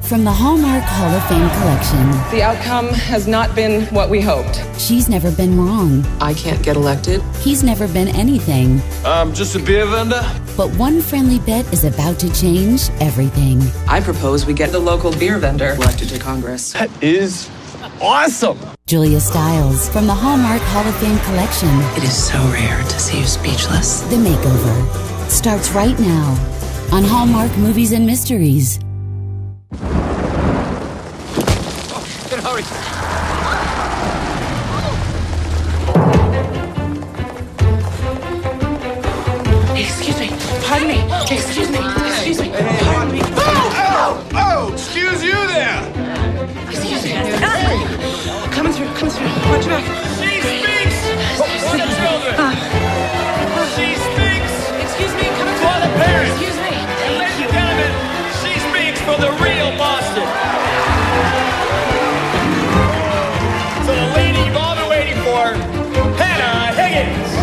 From the Hallmark Hall of Fame collection. The outcome has not been what we hoped. She's never been wrong. I can't get elected. He's never been anything. I'm just a beer vendor. But one friendly bet is about to change everything. I propose we get the local beer vendor elected to Congress. That is awesome. Julia Stiles from the Hallmark Hall of Fame collection. It is so rare to see you speechless. The Makeover starts right now on Hallmark Movies and Mysteries. Hurry. Excuse me. Pardon me. Excuse me. Excuse me. Pardon me. Oh, excuse you there. Excuse me. Coming through. Coming through. Watch your back. She speaks for the children. She speaks. Excuse me. Coming for the parents. Excuse me. And ladies and gentlemen, she speaks for the real Boston. So the lady you've all been waiting for, Hannah Higgins.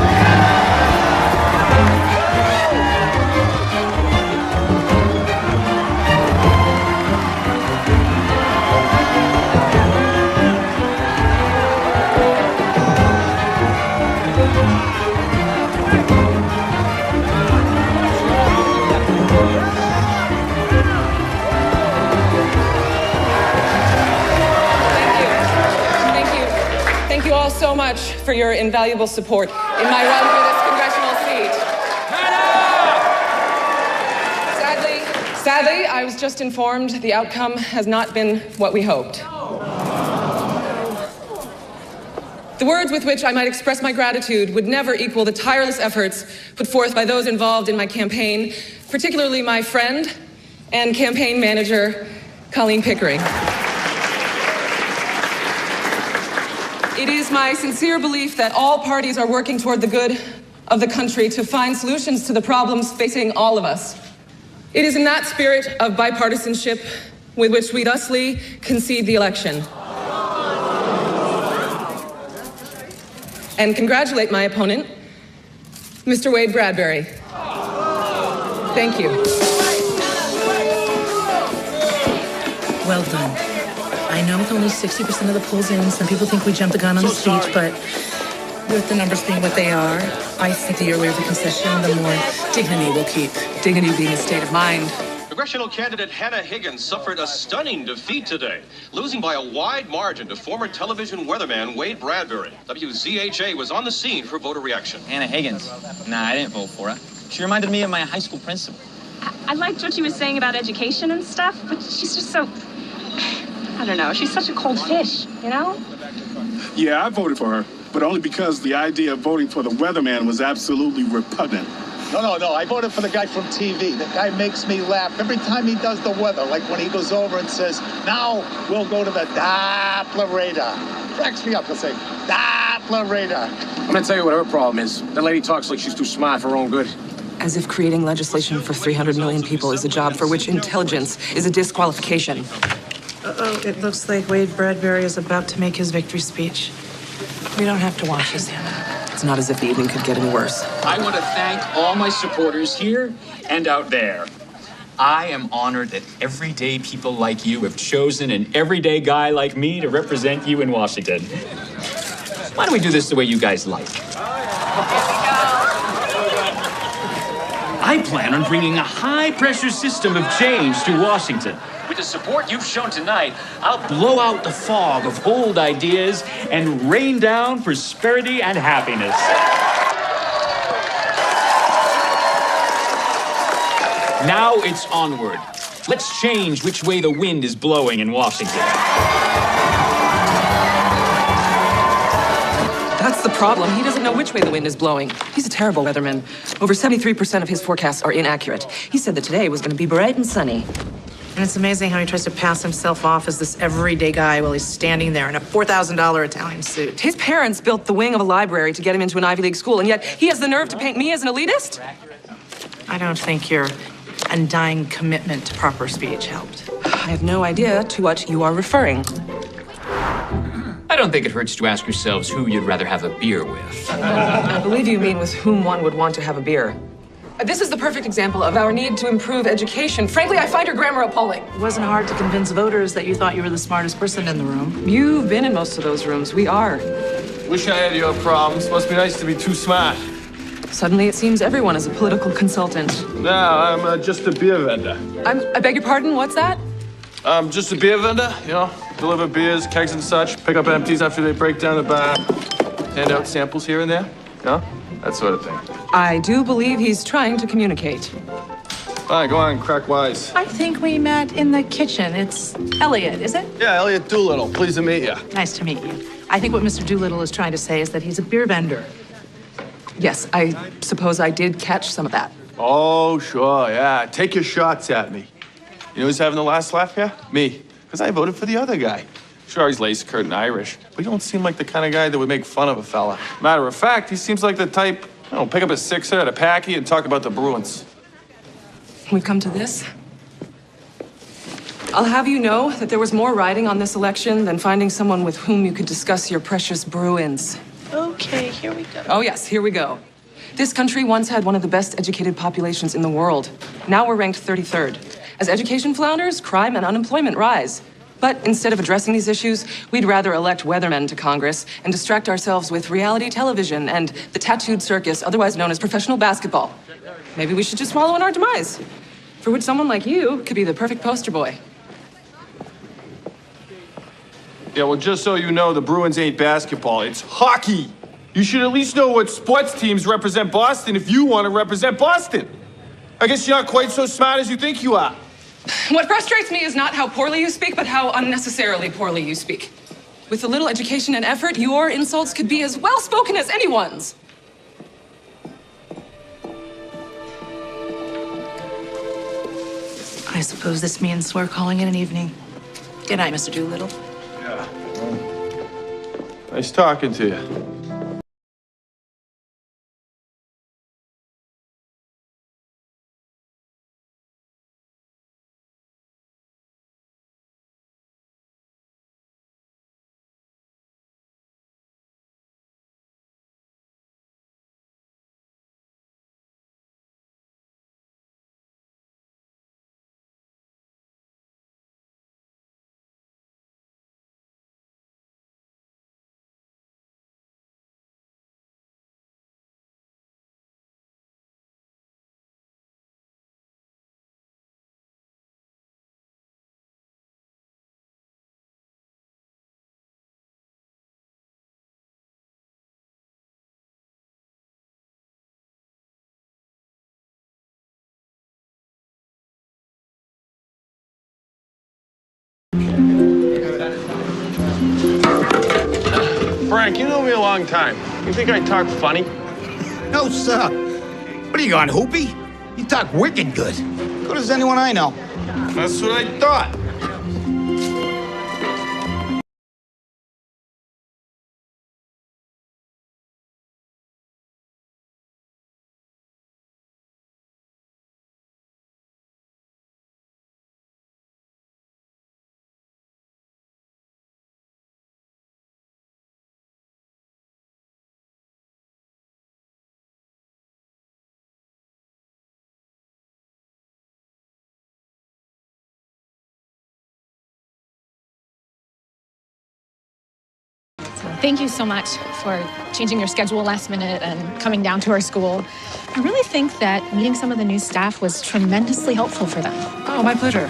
Thank you all so much for your invaluable support in my run for this congressional seat. Sadly, I was just informed the outcome has not been what we hoped. The words with which I might express my gratitude would never equal the tireless efforts put forth by those involved in my campaign, particularly my friend and campaign manager, Colleen Pickering. It is my sincere belief that all parties are working toward the good of the country to find solutions to the problems facing all of us. It is in that spirit of bipartisanship with which we thusly concede the election. And congratulate my opponent, Mr. Wade Bradbury. Thank you. Well done. I know with only 60% of the polls in, some people think we jumped the gun on the speech, but with the numbers being what they are, I think the earlier the concession, the more dignity we'll keep. Dignity being a state of mind. Congressional candidate Hannah Higgins suffered a stunning defeat today, losing by a wide margin to former television weatherman Wade Bradbury. WZHA was on the scene for voter reaction. Hannah Higgins. Nah, I didn't vote for her. She reminded me of my high school principal. I liked what she was saying about education and stuff, but she's just so... I don't know. She's such a cold fish, you know? Yeah, I voted for her, but only because the idea of voting for the weatherman was absolutely repugnant. No. I voted for the guy from TV. The guy makes me laugh every time he does the weather, like when he goes over and says, now we'll go to the Doppler radar. Cracks me up to say, Doppler radar. I'm going to tell you what her problem is. That lady talks like she's too smart for her own good. As if creating legislation for 300 million people is a job for which intelligence is a disqualification. Uh-oh, it looks like Wade Bradbury is about to make his victory speech. We don't have to watch this, Hannah. It's not as if the evening could get any worse. I want to thank all my supporters here and out there. I am honored that everyday people like you have chosen an everyday guy like me to represent you in Washington. Why don't we do this the way you guys like? I plan on bringing a high-pressure system of change to Washington. With the support you've shown tonight, I'll blow out the fog of old ideas and rain down prosperity and happiness. Now it's onward. Let's change which way the wind is blowing in Washington. That's the problem. He doesn't know which way the wind is blowing. He's a terrible weatherman. Over 73% of his forecasts are inaccurate. He said that today was going to be bright and sunny. And it's amazing how he tries to pass himself off as this everyday guy while he's standing there in a $4,000 Italian suit. His parents built the wing of a library to get him into an Ivy League school, and yet he has the nerve to paint me as an elitist? I don't think your undying commitment to proper speech helped. I have no idea to what you are referring. I don't think it hurts to ask yourselves who you'd rather have a beer with. I believe you mean with whom one would want to have a beer. This is the perfect example of our need to improve education. Frankly, I find her grammar appalling. It wasn't hard to convince voters that you thought you were the smartest person in the room. You've been in most of those rooms. We are. Wish I had your problems. Must be nice to be too smart. Suddenly, it seems everyone is a political consultant. No, I'm just a beer vendor. I beg your pardon, what's that? I'm just a beer vendor, you know, deliver beers, kegs and such, pick up empties after they break down the bar, hand out samples here and there, you know, that sort of thing. I do believe he's trying to communicate. Fine, go on, crack wise. I think we met in the kitchen. It's Elliot, is it? Yeah, Elliot Doolittle, pleased to meet you. Nice to meet you. I think what Mr. Doolittle is trying to say is that he's a beer vendor. Yes, I suppose I did catch some of that. Oh, sure, yeah. Take your shots at me. You know who's having the last laugh here? Me. Because I voted for the other guy. Sure, he's lace-curd and Irish, but he don't seem like the kind of guy that would make fun of a fella. Matter of fact, he seems like the type, you know, pick up a sixer at a packy and talk about the Bruins. We've come to this. I'll have you know that there was more riding on this election than finding someone with whom you could discuss your precious Bruins. Okay, here we go. Oh, yes, here we go. This country once had one of the best educated populations in the world. Now we're ranked 33rd. As education flounders, crime and unemployment rise. But instead of addressing these issues, we'd rather elect weathermen to Congress and distract ourselves with reality television and the tattooed circus, otherwise known as professional basketball. Maybe we should just wallow in our demise, for which someone like you could be the perfect poster boy. Yeah, well, just so you know, the Bruins ain't basketball, it's hockey. You should at least know what sports teams represent Boston if you want to represent Boston. I guess you're not quite so smart as you think you are. What frustrates me is not how poorly you speak, but how unnecessarily poorly you speak. With a little education and effort, your insults could be as well-spoken as anyone's. I suppose this means we're calling it an evening. Good night, Mr. Doolittle. Yeah. Well, nice talking to you. Frank, you know me a long time. You think I talk funny? No, sir. What are you on, Hoopy? You talk wicked good. Good as anyone I know. That's what I thought. Thank you so much for changing your schedule last minute and coming down to our school. I really think that meeting some of the new staff was tremendously helpful for them. Oh, my pleasure.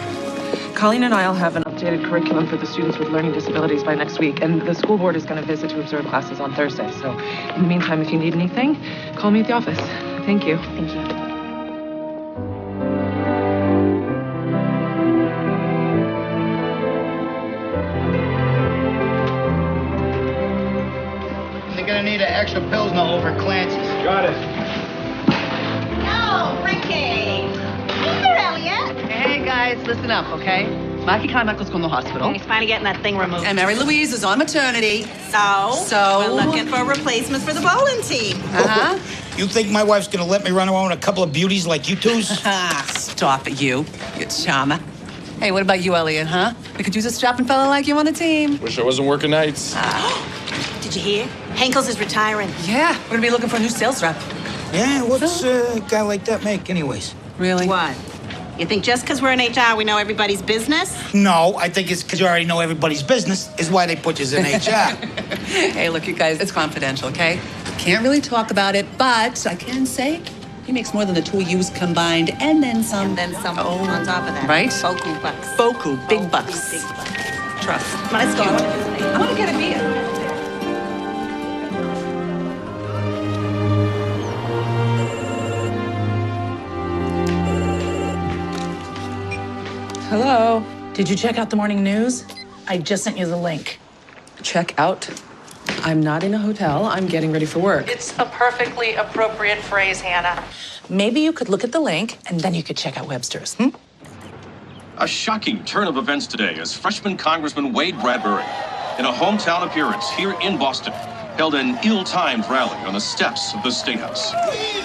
Colleen and I will have an updated curriculum for the students with learning disabilities by next week, and the school board is going to visit to observe classes on Thursday. So in the meantime, if you need anything, call me at the office. Thank you. Thank you. You're gonna need an extra Pilsner over Clancy's. Got it. No, Ricky. Hey there, Elliot. Hey, guys, listen up, okay? Marky Carmichael's gone to the hospital. He's finally getting that thing removed. And Mary Louise is on maternity. So we're looking for replacements for the bowling team. Uh-huh. You think my wife's gonna let me run around with a couple of beauties like you two's? Stop it, you charmer. Hey, what about you, Elliot, huh? We could use a strapping fella like you on the team. Wish I wasn't working nights. Did you hear? Henkel's is retiring. Yeah, we're gonna be looking for a new sales rep. Yeah, what's a guy like that make anyways? Really? What? You think just because we're in HR, we know everybody's business? No, I think it's because you already know everybody's business is why they put you in HR. Hey, look, you guys, it's confidential, okay? Can't really talk about it, but I can say he makes more than the two of yous combined, and then some. And then some on top of that. Right? Boku bucks. Boku, big bucks. Big bucks. Trust. Come on, let's go. I want to get a beer. Hello. Did you check out the morning news? I just sent you the link. Check out. I'm not in a hotel. I'm getting ready for work. It's a perfectly appropriate phrase, Hannah. Maybe you could look at the link, and then you could check out Webster's. A shocking turn of events today as freshman Congressman Wade Bradbury, in a hometown appearance here in Boston, held an ill-timed rally on the steps of the State House.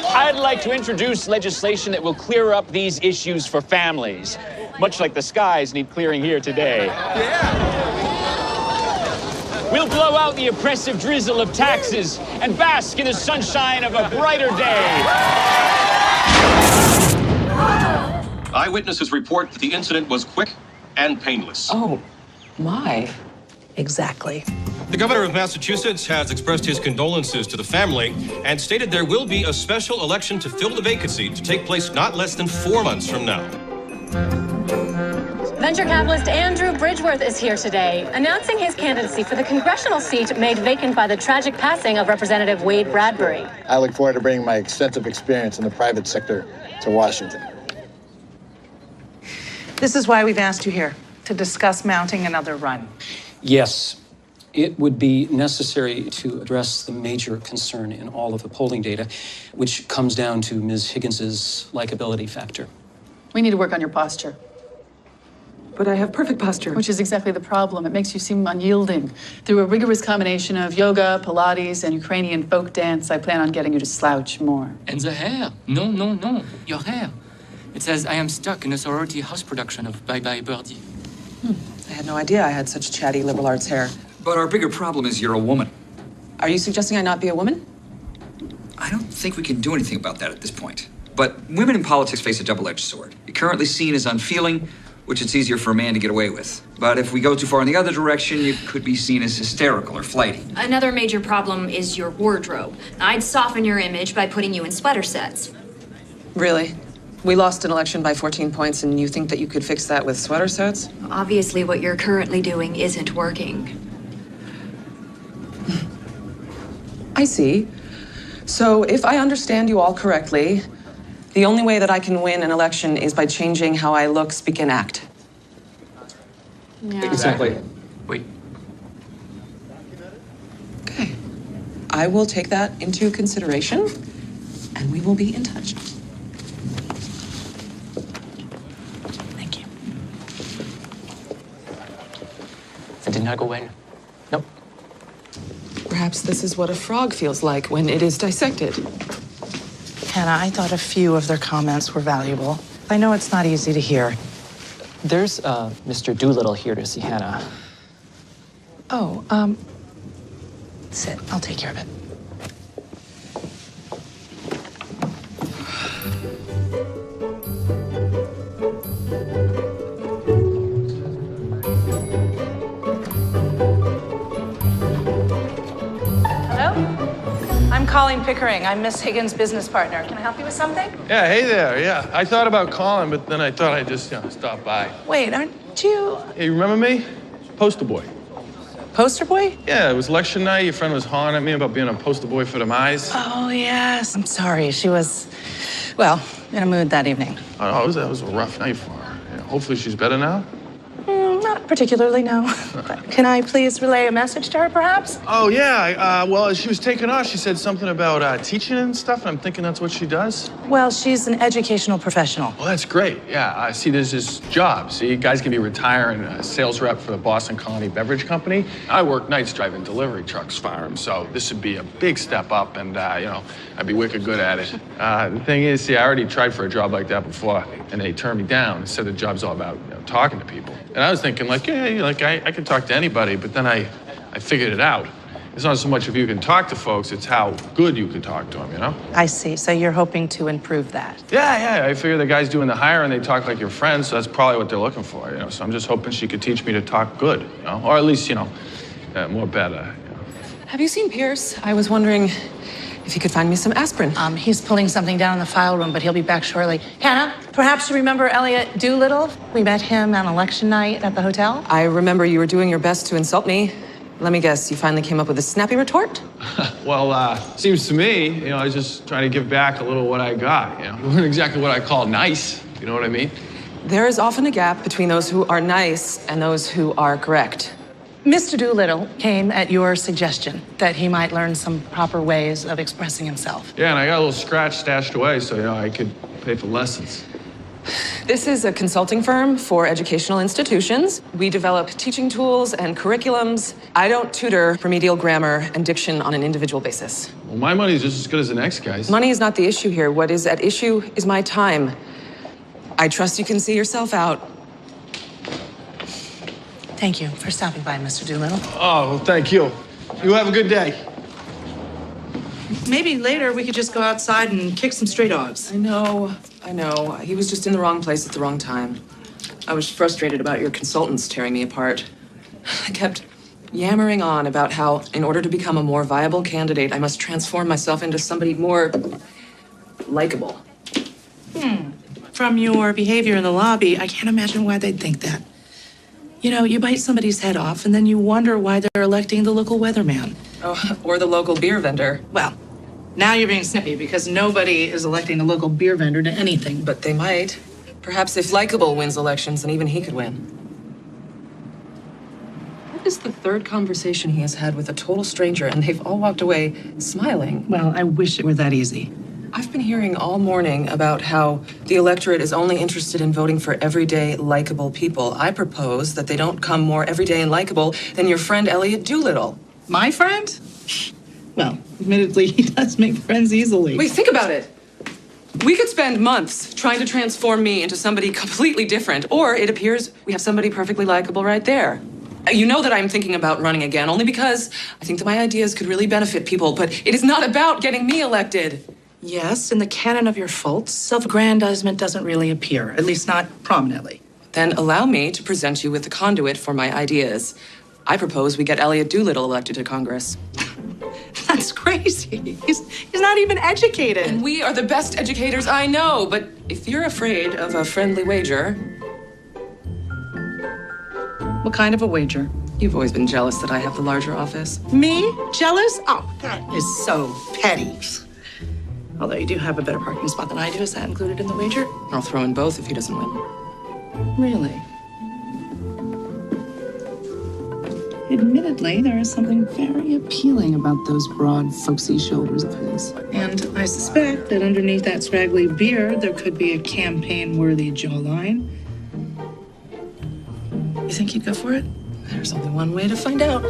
I'd like to introduce legislation that will clear up these issues for families, much like the skies need clearing here today. We'll blow out the oppressive drizzle of taxes and bask in the sunshine of a brighter day. Eyewitnesses report that the incident was quick and painless. Oh, my. Exactly. The governor of Massachusetts has expressed his condolences to the family and stated there will be a special election to fill the vacancy to take place not less than 4 months from now. Venture capitalist Andrew Bridgeworth is here today, announcing his candidacy for the congressional seat made vacant by the tragic passing of Representative Wade Bradbury. I look forward to bringing my extensive experience in the private sector to Washington. This is why we've asked you here, to discuss mounting another run. Yes, it would be necessary to address the major concern in all of the polling data, which comes down to Ms. Higgins's likability factor. We need to work on your posture. But I have perfect posture. Which is exactly the problem. It makes you seem unyielding. Through a rigorous combination of yoga, Pilates, and Ukrainian folk dance, I plan on getting you to slouch more. And the hair. No. Your hair. It says, I am stuck in a sorority house production of Bye Bye Birdie. I had no idea I had such chatty liberal arts hair. But our bigger problem is you're a woman. Are you suggesting I not be a woman? I don't think we can do anything about that at this point. But women in politics face a double-edged sword. You're currently seen as unfeeling, which it's easier for a man to get away with. But if we go too far in the other direction, you could be seen as hysterical or flighty. Another major problem is your wardrobe. I'd soften your image by putting you in sweater sets. Really? We lost an election by 14 points, and you think that you could fix that with sweater sets? Obviously, what you're currently doing isn't working. I see. So if I understand you all correctly, the only way that I can win an election is by changing how I look, speak, and act. Yeah. Exactly. Wait. Okay. I will take that into consideration, and we will be in touch. Thank you. That did not go well. Nope. Perhaps this is what a frog feels like when it is dissected. Hannah, I thought a few of their comments were valuable. I know it's not easy to hear. There's Mr. Doolittle here to see Hannah. Oh, sit. I'll take care of it. I'm Colleen Pickering. I'm Miss Higgins' business partner. Can I help you with something? Yeah, hey there, yeah. I thought about calling, but then I thought I'd just, stop by. Wait, aren't you... Hey, you remember me? Poster boy. Poster boy? Yeah, it was election night. Your friend was hollering at me about being a poster boy for them eyes. Oh, yes. I'm sorry. She was, well, in a mood that evening. Oh, that was a rough night for her. Yeah, hopefully she's better now. Not particularly, no. But can I please relay a message to her, perhaps? Oh, yeah. Well, as she was taking off, she said something about teaching and stuff, and I'm thinking that's what she does. Well, she's an educational professional. Well, that's great. Yeah, see, there's this job. See, guys can be retiring a sales rep for the Boston Colony Beverage Company. I work nights driving delivery trucks for them, so this would be a big step up, and, I'd be wicked good at it. The thing is, see, I already tried for a job like that before, and they turned me down and said the job's all about talking to people. And I was thinking, I could talk to anybody, but then I figured it out. It's not so much if you can talk to folks, it's how good you can talk to them, you know? I see. So you're hoping to improve that. Yeah, I figure the guy's doing the hiring, they talk like your friends, so that's probably what they're looking for, you know? So I'm just hoping she could teach me to talk good, you know? Or at least, you know, more better, you know? Have you seen Pierce? I was wondering if he could find me some aspirin. He's pulling something down in the file room, but he'll be back shortly. Hannah, perhaps you remember Elliot Doolittle? We met him on election night at the hotel. I remember you were doing your best to insult me. Let me guess, you finally came up with a snappy retort? Well, seems to me, you know, I was just trying to give back a little what I got, you know? It wasn't exactly what I call nice, you know what I mean? There is often a gap between those who are nice and those who are correct. Mr. Doolittle came at your suggestion that he might learn some proper ways of expressing himself. Yeah, and I got a little scratch stashed away so, you know, I could pay for lessons. This is a consulting firm for educational institutions. We develop teaching tools and curriculums. I don't tutor remedial grammar and diction on an individual basis. Well, my money's just as good as the next guy's. Money is not the issue here. What is at issue is my time. I trust you can see yourself out. Thank you for stopping by, Mr. Doolittle. Oh, well, thank you. You have a good day. Maybe later we could just go outside and kick some stray dogs. I know. He was just in the wrong place at the wrong time. I was frustrated about your consultants tearing me apart. I kept yammering on about how, in order to become a more viable candidate, I must transform myself into somebody more likable. From your behavior in the lobby, I can't imagine why they'd think that. You know, you bite somebody's head off, and then you wonder why they're electing the local weatherman. Oh, or the local beer vendor. Well, now you're being snippy because nobody is electing the local beer vendor to anything. But they might. Perhaps if likable wins elections, then even he could win. That is the third conversation he has had with a total stranger, and they've all walked away smiling. Well, I wish it were that easy. I've been hearing all morning about how the electorate is only interested in voting for everyday, likable people. I propose that they don't come more everyday and likable than your friend Elliot Doolittle. My friend? Well, admittedly, he does make friends easily. Wait, think about it. We could spend months trying to transform me into somebody completely different, or it appears we have somebody perfectly likable right there. You know that I'm thinking about running again, only because I think that my ideas could really benefit people, but it is not about getting me elected. Yes, in the canon of your faults, self-aggrandizement doesn't really appear, at least not prominently. Then allow me to present you with the conduit for my ideas. I propose we get Elliot Doolittle elected to Congress. That's crazy. He's not even educated. And we are the best educators I know, but if you're afraid of a friendly wager... What kind of a wager? You've always been jealous that I have the larger office. Me? Jealous? Oh, that is so petty. Although you do have a better parking spot than I do. Is that included in the wager? I'll throw in both if he doesn't win. Really? Admittedly, there is something very appealing about those broad, folksy shoulders of his. And I suspect that underneath that scraggly beard, there could be a campaign-worthy jawline. You think he'd go for it? There's only one way to find out.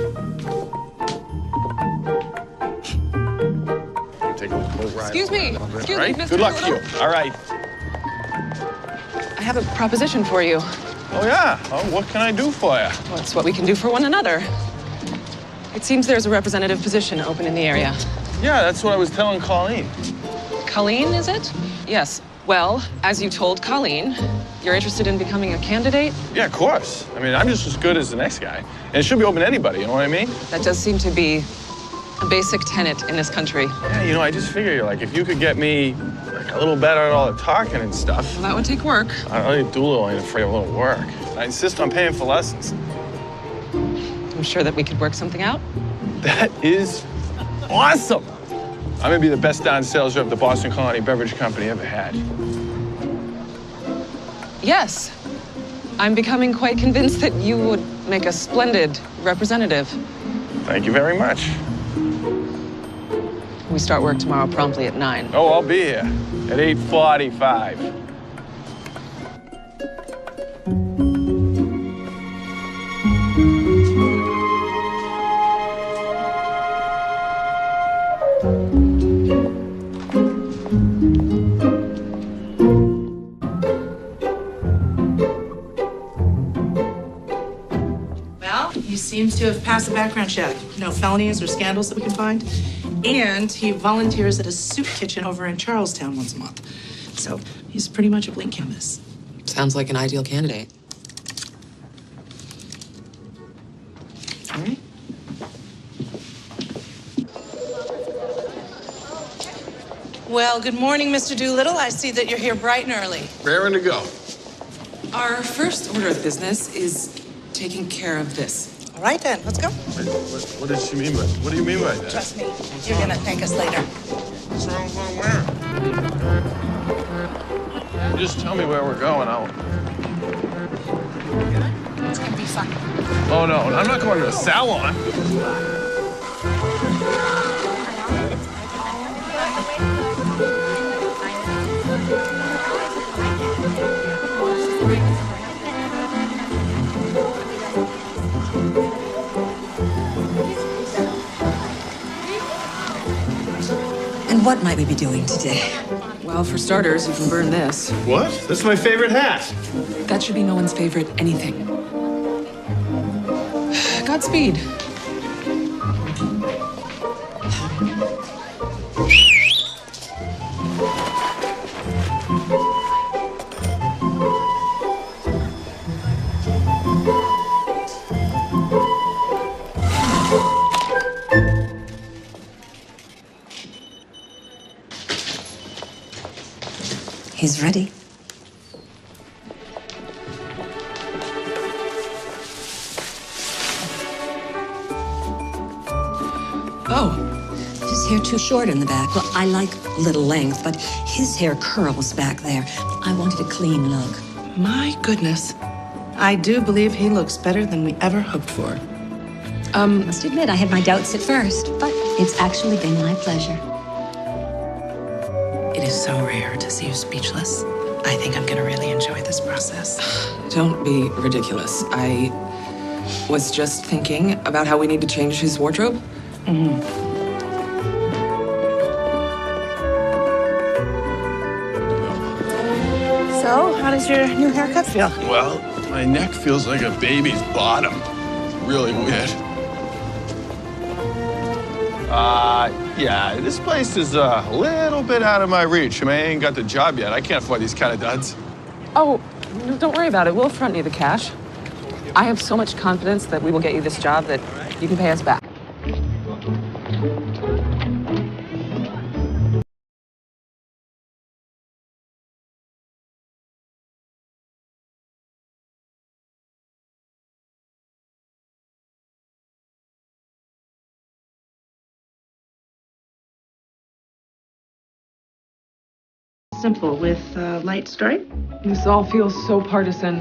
Take a little ride. Excuse me, Mr. Good luck to you. All right. I have a proposition for you. Oh, yeah? Oh, what can I do for you? Well, it's what we can do for one another. It seems there's a representative position open in the area. Yeah, that's what I was telling Colleen. Colleen, is it? Yes. Well, as you told Colleen, you're interested in becoming a candidate? Yeah, of course. I mean, I'm just as good as the next guy. And it should be open to anybody, you know what I mean? That does seem to be a basic tenet in this country. Yeah, you know, I just figure, like, if you could get me like a little better at all the talking and stuff. Well, that would take work. I don't really Doolittle ain't afraid of a little work. I insist on paying for lessons. I'm sure that we could work something out. That is awesome. I'm gonna be the best darn sales rep the Boston Colony Beverage Company ever had. Yes. I'm becoming quite convinced that you would make a splendid representative. Thank you very much. We start work tomorrow promptly at 9. Oh, I'll be here at 8:45. He seems to have passed the background check. No felonies or scandals that we can find. And he volunteers at a soup kitchen over in Charlestown once a month. So he's pretty much a blank canvas. Sounds like an ideal candidate. All right. Well, good morning, Mr. Doolittle. I see that you're here bright and early. Raring to go. Our first order of business is taking care of this. All right, then. Let's go. What does she mean by? What do you mean by that? Trust me. You're going to thank us later. What's wrong with where? Just tell me where we're going. It's going to be fun. Oh, no. I'm not going to a salon. And what might we be doing today? Well, for starters, you can burn this. What? That's my favorite hat. That should be no one's favorite anything. Godspeed. He's ready. Oh. His hair too short in the back. Well, I like little length, but his hair curls back there. I wanted a clean look. My goodness. I do believe he looks better than we ever hoped for. Must admit, I had my doubts at first, but it's actually been my pleasure. It is so rare to see you speechless. I think I'm gonna really enjoy this process. Don't be ridiculous. I was just thinking about how we need to change his wardrobe. So, how does your new haircut feel? Well, my neck feels like a baby's bottom. Really weird. Yeah, this place is a little bit out of my reach. I mean, I ain't got the job yet. I can't afford these kind of duds. Oh, no, don't worry about it. We'll front you the cash. I have so much confidence that we will get you this job that you can pay us back. Simple with light stripe. This all feels so partisan.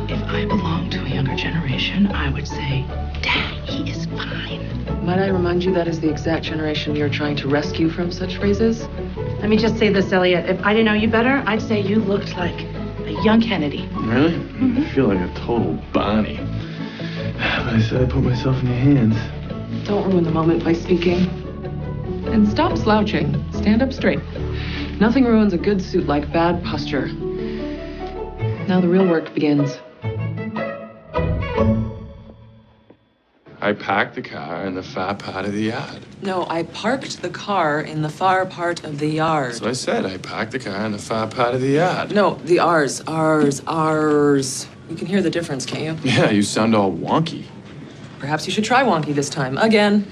If I belonged to a younger generation, I would say, Dad, he is fine. Might I remind you that is the exact generation you're trying to rescue from such phrases? Let me just say this, Elliot. If I didn't know you better, I'd say you looked like a young Kennedy. Really? I feel like a total Bonnie. But I said I put myself in your hands. Don't ruin the moment by speaking. And stop slouching. Stand up straight. Nothing ruins a good suit like bad posture. Now the real work begins. I parked the car in the far part of the yard. No, I parked the car in the far part of the yard. So I said I parked the car in the far part of the yard. No, the ours. You can hear the difference, can't you? Yeah, you sound all wonky. Perhaps you should try wonky this time. Again.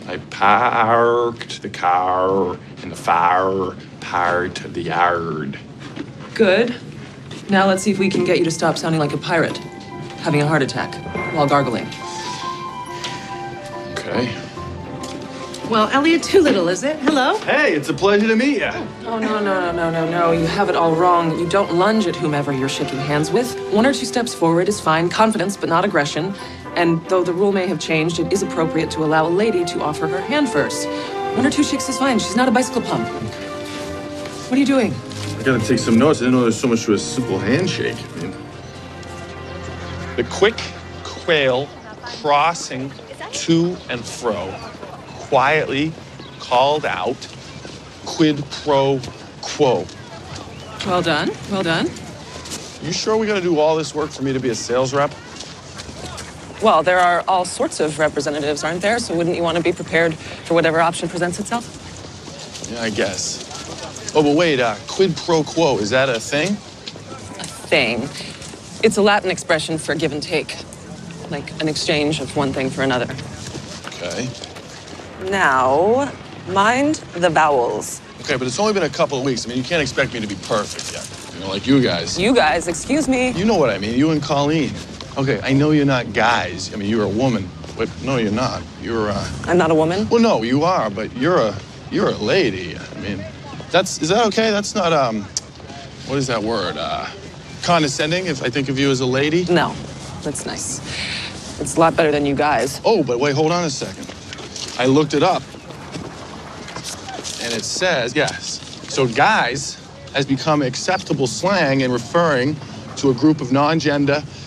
I parked the car in the far part of the yard. Good. Now let's see if we can get you to stop sounding like a pirate, having a heart attack while gargling. Okay. Well, Elliot Doolittle, is it? Hello? Hey, it's a pleasure to meet you. Oh, no. You have it all wrong. You don't lunge at whomever you're shaking hands with. 1 or 2 steps forward is fine. Confidence, but not aggression. And though the rule may have changed, it is appropriate to allow a lady to offer her hand first. 1 or 2 shakes is fine. She's not a bicycle pump. What are you doing? I gotta take some notes. I didn't know there's so much to a simple handshake. I mean, the quick quail crossing to and fro, quietly called out, quid pro quo. Well done. Well done. You sure we gotta do all this work for me to be a sales rep? Well, there are all sorts of representatives, aren't there? So wouldn't you want to be prepared for whatever option presents itself? Yeah, I guess. Oh, but wait, quid pro quo, is that a thing? A thing. It's a Latin expression for give and take. Like an exchange of one thing for another. Okay. Now, mind the vowels. Okay, but it's only been a couple of weeks. I mean, you can't expect me to be perfect yet. You know, like you guys. You guys, excuse me. You know what I mean, you and Colleen. Okay, I know you're not guys. I mean, you're a woman. But no, you're not. You're, I'm not a woman? Well, no, you are, but you're a lady. I mean, is that okay? That's not, what is that word? Condescending, if I think of you as a lady? No, that's nice. It's a lot better than you guys. Oh, but wait, hold on a second. I looked it up. And it says, yes. So guys has become acceptable slang in referring to a group of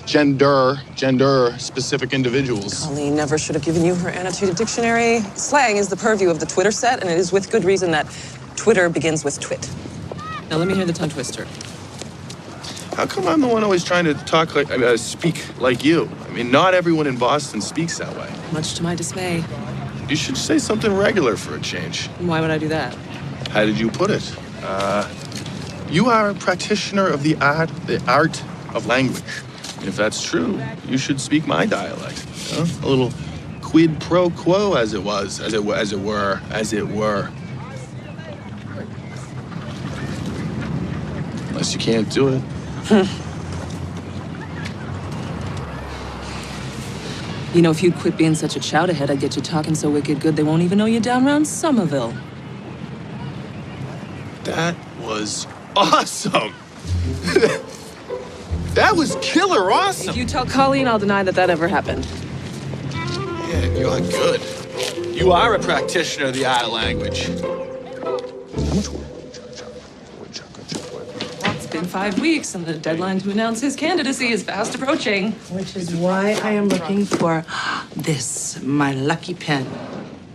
gender-specific individuals. Colleen never should have given you her annotated dictionary. Slang is the purview of the Twitter set, and it is with good reason that Twitter begins with twit. Now let me hear the tongue twister. How come I'm the one always trying to talk like, speak like you? I mean, not everyone in Boston speaks that way. Much to my dismay. You should say something regular for a change. Why would I do that? How did you put it? You are a practitioner of the art of language. If that's true, you should speak my dialect. You know? A little quid pro quo, as it were. Unless you can't do it. You know, if you'd quit being such a chowderhead, I'd get you talking so wicked good they won't even know you down around Somerville. That was awesome. That was killer awesome. If you tell Colleen, I'll deny that ever happened. Yeah, you're good. You are a practitioner of the art of language. How much work? It's been 5 weeks, and the deadline to announce his candidacy is fast approaching. Which is why I am looking for this, my lucky pen.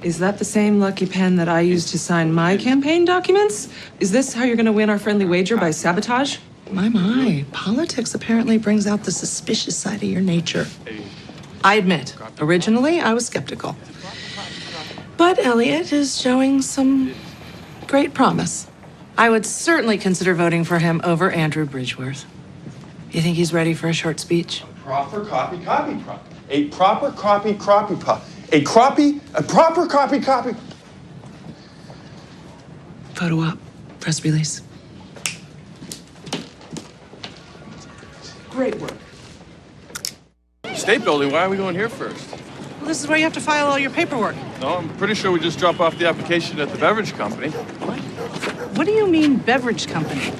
Is that the same lucky pen that I used to sign my campaign documents? Is this how you're going to win our friendly wager, by sabotage? My. Politics apparently brings out the suspicious side of your nature. I admit, originally I was skeptical. But Elliot is showing some great promise. I would certainly consider voting for him over Andrew Bridgeworth. You think he's ready for a short speech? Proper copy. A proper copy. A proper copy. Photo op. Press release. Great work. State building, why are we going here first? Well, this is where you have to file all your paperwork. No, I'm pretty sure we just drop off the application at the beverage company. What do you mean, beverage company?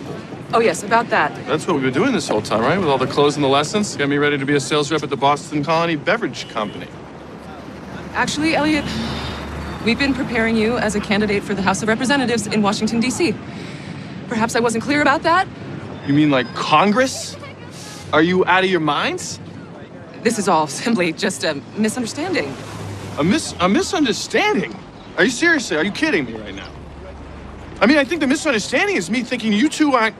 Oh, yes, about that. That's what we've been doing this whole time, right? With all the clothes and the lessons. Got me ready to be a sales rep at the Boston Colony Beverage Company. Actually, Elliot, we've been preparing you as a candidate for the House of Representatives in Washington, D.C. Perhaps I wasn't clear about that? You mean like Congress? Are you out of your minds? This is all simply just a misunderstanding. A misunderstanding? Are you seriously? Are you kidding me right now? I mean, I think the misunderstanding is me thinking you two aren't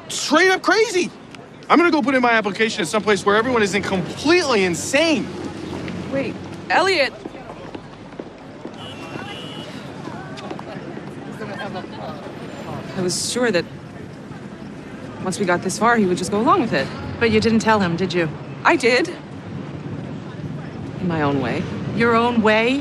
straight up crazy. I'm gonna go put in my application at someplace where everyone isn't completely insane. Wait, Elliot! I was sure that once we got this far, he would just go along with it. But you didn't tell him, did you? I did. In my own way. Your own way?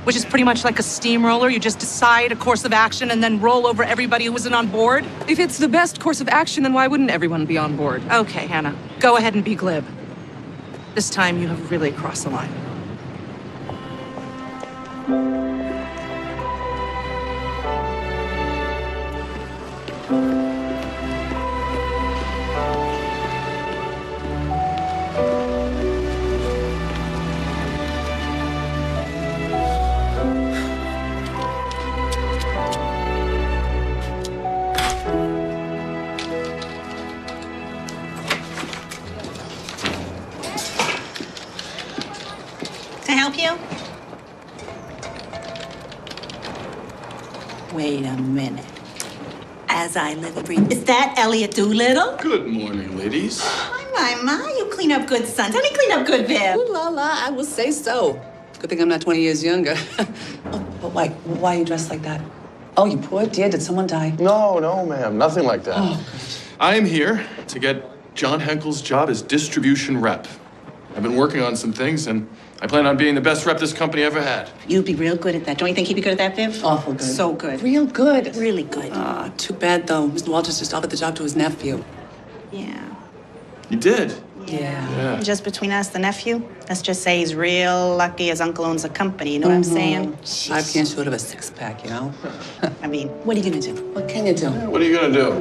Which is pretty much like a steamroller. You just decide a course of action and then roll over everybody who isn't on board? If it's the best course of action, then why wouldn't everyone be on board? Okay, Hannah. Go ahead and be glib. This time you have really crossed the line. Help you? Wait a minute. as I live and breathe. Is that Elliot Doolittle? Good morning, ladies. My, you clean up good, son. Tell me clean up good, Viv. Ooh la la, I will say so. Good thing I'm not 20 years younger. Oh, but why are you dressed like that? Oh, you poor dear, did someone die? No, ma'am, nothing like that. Oh, I am here to get John Henkel's job as distribution rep. I've been working on some things, and I plan on being the best rep this company ever had. You'd be real good at that. Don't you think he'd be good at that, Viv? Awful good. So good. Real good. Really good. Too bad, though. Mr. Walters just offered the job to his nephew. Yeah. You did? Yeah. Just between us, the nephew, let's just say he's real lucky his uncle owns a company. You know what I'm saying? 5 cans short of a 6-pack, you know? I mean, What are you gonna do? What can you do? What are you gonna do?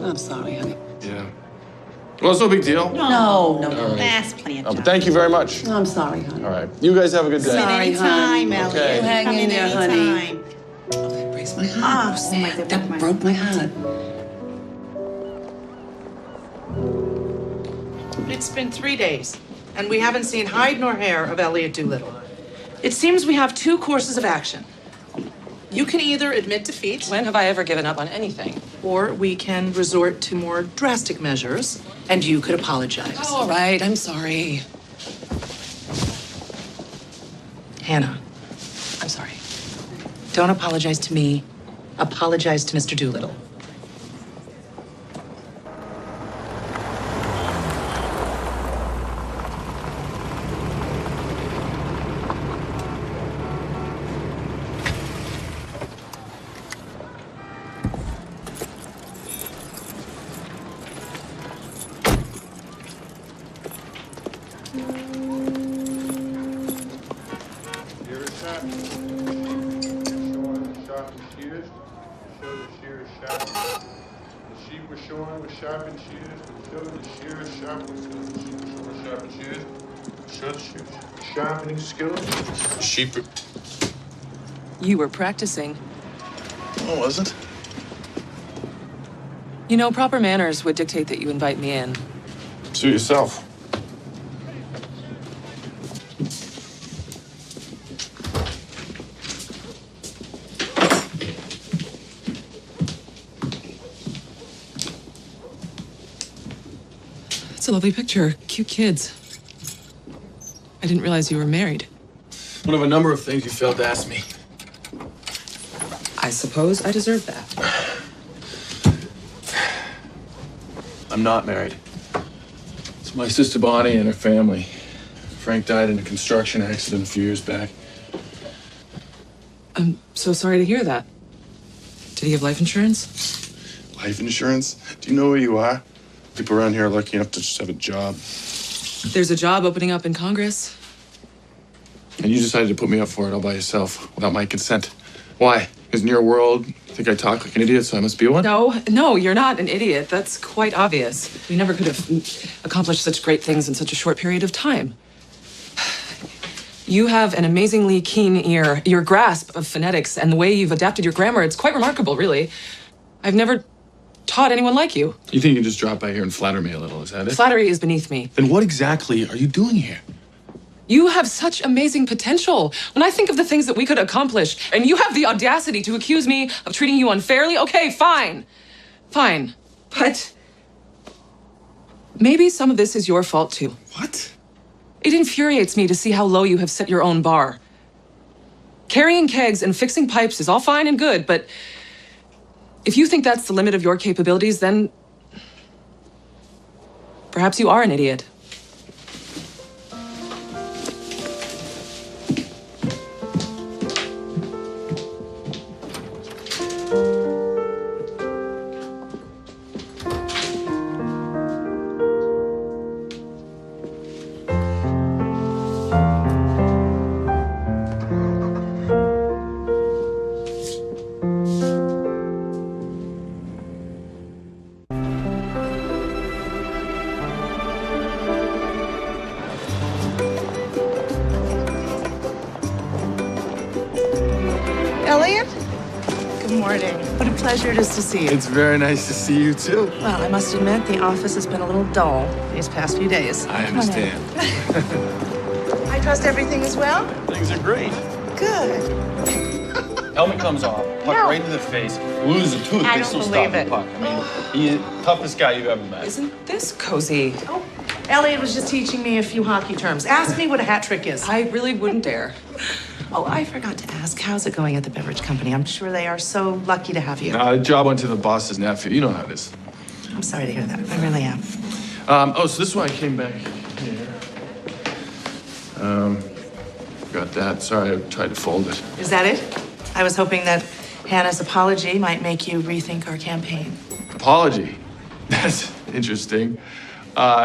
I'm sorry, honey. Yeah. Well, it's no big deal. No. All right. that's plenty of But time. thank you very much. I'm sorry, honey. All right. You guys have a good day. Sorry, Anytime, honey. Elliot. Okay. You hang Come in there, honey. anytime. Oh, that breaks my heart. Oh, my God. That broke my heart. It's been 3 days, and we haven't seen hide nor hair of Elliot Doolittle. It seems we have 2 courses of action. You can either admit defeat. When have I ever given up on anything? Or we can resort to more drastic measures, and you could apologize. All right, I'm sorry. Hannah, I'm sorry. Don't apologize to me. Apologize to Mr. Doolittle. Sharpening skills. Sheep. You were practicing. Oh, wasn't? You know, proper manners would dictate that you invite me in. Suit yourself. It's a lovely picture. Cute kids. I didn't realize you were married. One of a number of things you failed to ask me. I suppose I deserve that. I'm not married. It's my sister Bonnie and her family. Frank died in a construction accident a few years back. I'm so sorry to hear that. Did he have life insurance? Life insurance? Do you know where you are? People around here are lucky enough to just have a job. There's a job opening up in Congress. And you decided to put me up for it all by yourself, without my consent. Why? Because in your world, you think I talk like an idiot, so I must be one? No, you're not an idiot. That's quite obvious. We never could have accomplished such great things in such a short period of time. You have an amazingly keen ear. Your grasp of phonetics and the way you've adapted your grammar, it's quite remarkable, really. I've never taught anyone like you. You think you can just drop by here and flatter me a little, is that it? Flattery is beneath me. Then what exactly are you doing here? You have such amazing potential. When I think of the things that we could accomplish, and you have the audacity to accuse me of treating you unfairly, okay, fine. Fine. But maybe some of this is your fault, too. What? It infuriates me to see how low you have set your own bar. Carrying kegs and fixing pipes is all fine and good, but if you think that's the limit of your capabilities, then perhaps you are an idiot. Elliot? Good morning. What a pleasure it is to see you. It's very nice to see you, too. Well, I must admit, the office has been a little dull these past few days. I understand. I trust everything is well? Things are great. Good. Helmet comes off, puck right to the face, loses a tooth, I they don't still believe stop the it. puck. I mean, he's the toughest guy you've ever met. Isn't this cozy? Oh, Elliot was just teaching me a few hockey terms. Ask me what a hat trick is. I really wouldn't dare. Oh, I forgot to ask, how's it going at the beverage company? I'm sure they are so lucky to have you. The job went to the boss's nephew. You know how it is. I'm sorry to hear that. I really am. So this is why I came back here. Got that. Sorry, I tried to fold it. Is that it? I was hoping that Hannah's apology might make you rethink our campaign. Apology. That's interesting.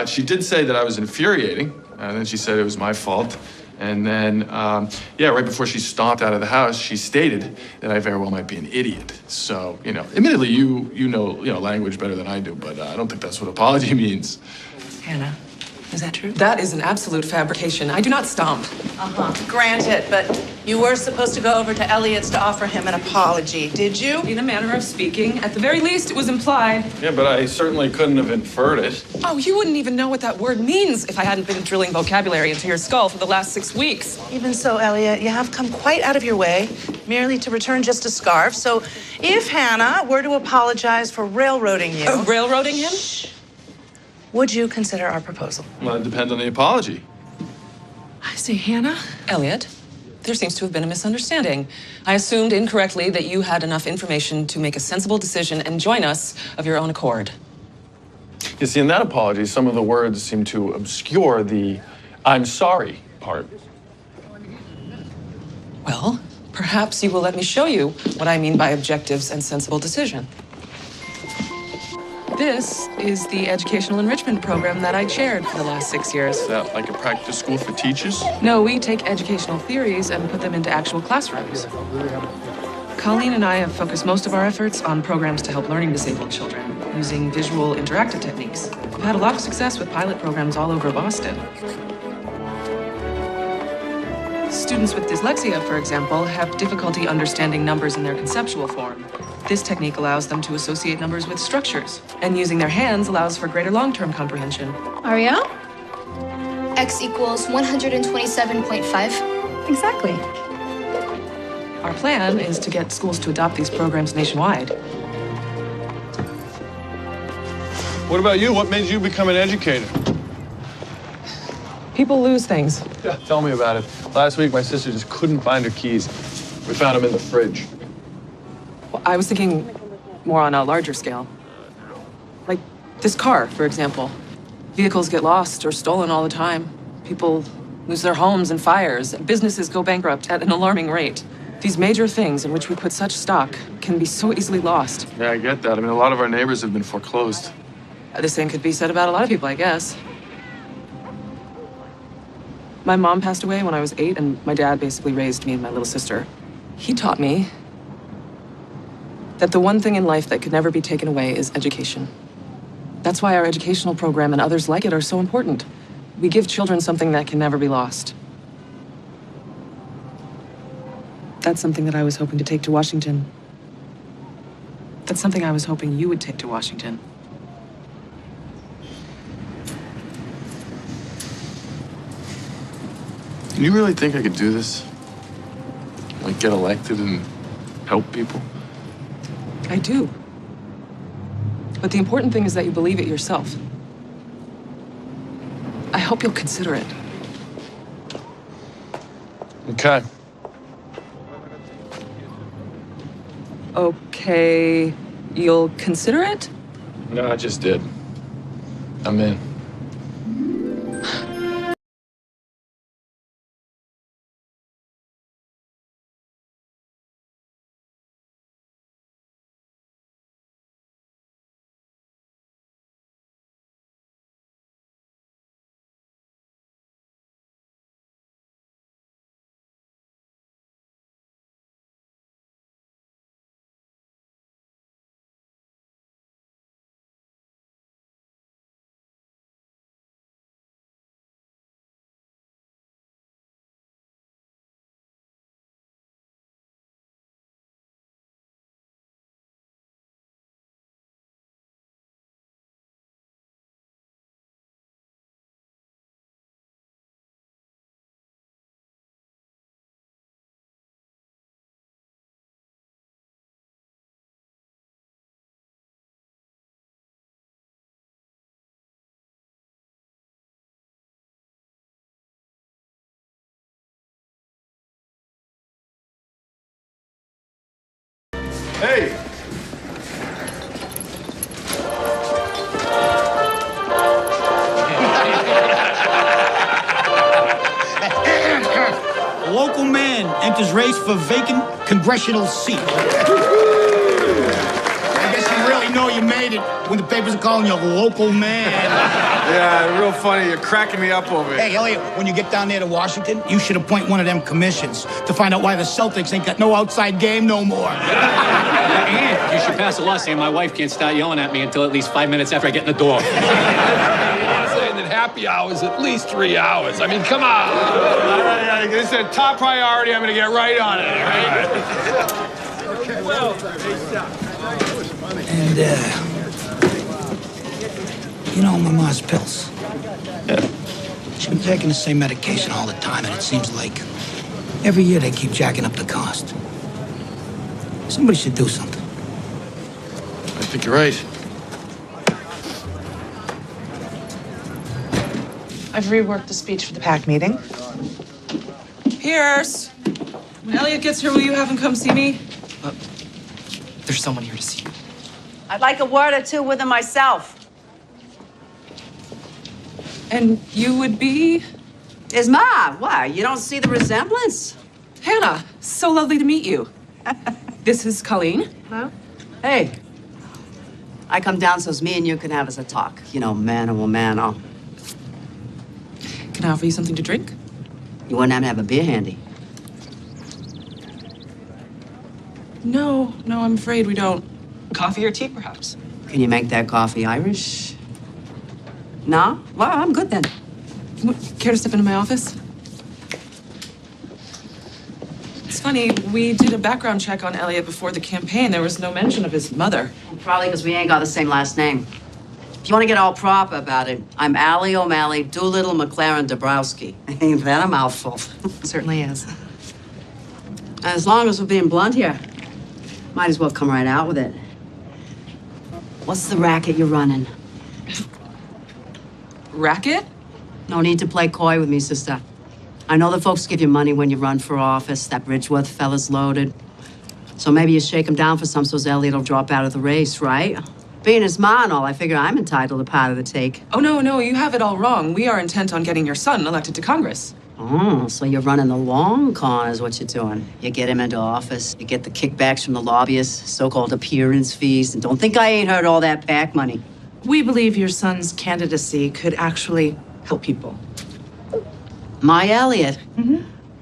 She did say that I was infuriating, and then she said it was my fault. And then, right before she stomped out of the house, she stated that I very well might be an idiot. So, admittedly, you know language better than I do, but I don't think that's what apology means. Hannah, is that true? That is an absolute fabrication. I do not stomp. Granted, but you were supposed to go over to Elliot's to offer him an apology, did you? In a manner of speaking. At the very least, it was implied. Yeah, but I certainly couldn't have inferred it. Oh, you wouldn't even know what that word means if I hadn't been drilling vocabulary into your skull for the last 6 weeks. Even so, Elliot, you have come quite out of your way merely to return just a scarf. So if Hannah were to apologize for railroading you... Railroading him? Would you consider our proposal? Well, it depends on the apology. I see, Hannah. Elliot, there seems to have been a misunderstanding. I assumed incorrectly that you had enough information to make a sensible decision and join us of your own accord. You see, in that apology, some of the words seem to obscure the "I'm sorry" part. Well, perhaps you will let me show you what I mean by objectives and sensible decision. This is the educational enrichment program that I chaired for the last 6 years. Is that like a practice school for teachers? No, we take educational theories and put them into actual classrooms. Colleen and I have focused most of our efforts on programs to help learning disabled children using visual interactive techniques. We've had a lot of success with pilot programs all over Boston. Students with dyslexia, for example, have difficulty understanding numbers in their conceptual form. This technique allows them to associate numbers with structures, and using their hands allows for greater long-term comprehension. Ariel? X equals 127.5. Exactly. Our plan is to get schools to adopt these programs nationwide. What about you? What made you become an educator? People lose things. Yeah, tell me about it. Last week, my sister just couldn't find her keys. We found them in the fridge. Well, I was thinking more on a larger scale. Like this car, for example. Vehicles get lost or stolen all the time. People lose their homes in fires. Businesses go bankrupt at an alarming rate. These major things in which we put such stock can be so easily lost. Yeah, I get that. I mean, a lot of our neighbors have been foreclosed. The same could be said about a lot of people, I guess. My mom passed away when I was 8, and my dad basically raised me and my little sister. He taught me that the one thing in life that could never be taken away is education. That's why our educational program and others like it are so important. We give children something that can never be lost. That's something that I was hoping to take to Washington. That's something I was hoping you would take to Washington. Do you really think I could do this? Like, get elected and help people? I do. But the important thing is that you believe it yourself. I hope you'll consider it. Okay. Okay, you'll consider it? No, I just did. I'm in. Hey! A local man enters race for vacant congressional seat. I guess you really know you made it when the papers are calling you a local man. Yeah, real funny. You're cracking me up over it. Hey, Elliot, when you get down there to Washington, you should appoint one of them commissions to find out why the Celtics ain't got no outside game no more. And you should pass a law saying my wife can't start yelling at me until at least 5 minutes after I get in the door. Saying that happy hour is at least 3 hours. I mean, come on. All right, this is a top priority. I'm going to get right on it, all right? And, you know, my mom's pills. Yeah. She's been taking the same medication all the time, and it seems like every year they keep jacking up the cost. Somebody should do something. I think you're right. I've reworked the speech for the PAC meeting. Pierce, when Elliot gets here, will you have him come see me? There's someone here to see you. I'd like a word or two with him myself. And you would be? His ma. Why? You don't see the resemblance? Hannah, so lovely to meet you. This is Colleen. Hello? Hey. I come down so's me and you can have us a talk. You know, mano a mano. Can I offer you something to drink? You wouldn't have to have a beer handy. No, I'm afraid we don't. Coffee or tea, perhaps? Can you make that coffee Irish? No? Well, I'm good then. Care to step into my office? It's funny, we did a background check on Elliot before the campaign. There was no mention of his mother. Probably because we ain't got the same last name. If you want to get all proper about it, I'm Allie O'Malley Doolittle McLaren Dabrowski. Ain't that a mouthful? Certainly is. As long as we're being blunt here, might as well come right out with it. What's the racket you're running? Racket? No need to play coy with me, sister. I know the folks give you money when you run for office. That Bridgeworth fella's loaded. So maybe you shake him down for some so's Elliot'll drop out of the race, right? Being his ma and all, I figure I'm entitled to part of the take. Oh, no, you have it all wrong. We are intent on getting your son elected to Congress. Oh, so you're running the long con is what you're doing. You get him into office, you get the kickbacks from the lobbyists, so-called appearance fees, and don't think I ain't heard all that PAC money. We believe your son's candidacy could actually help people. My Elliot?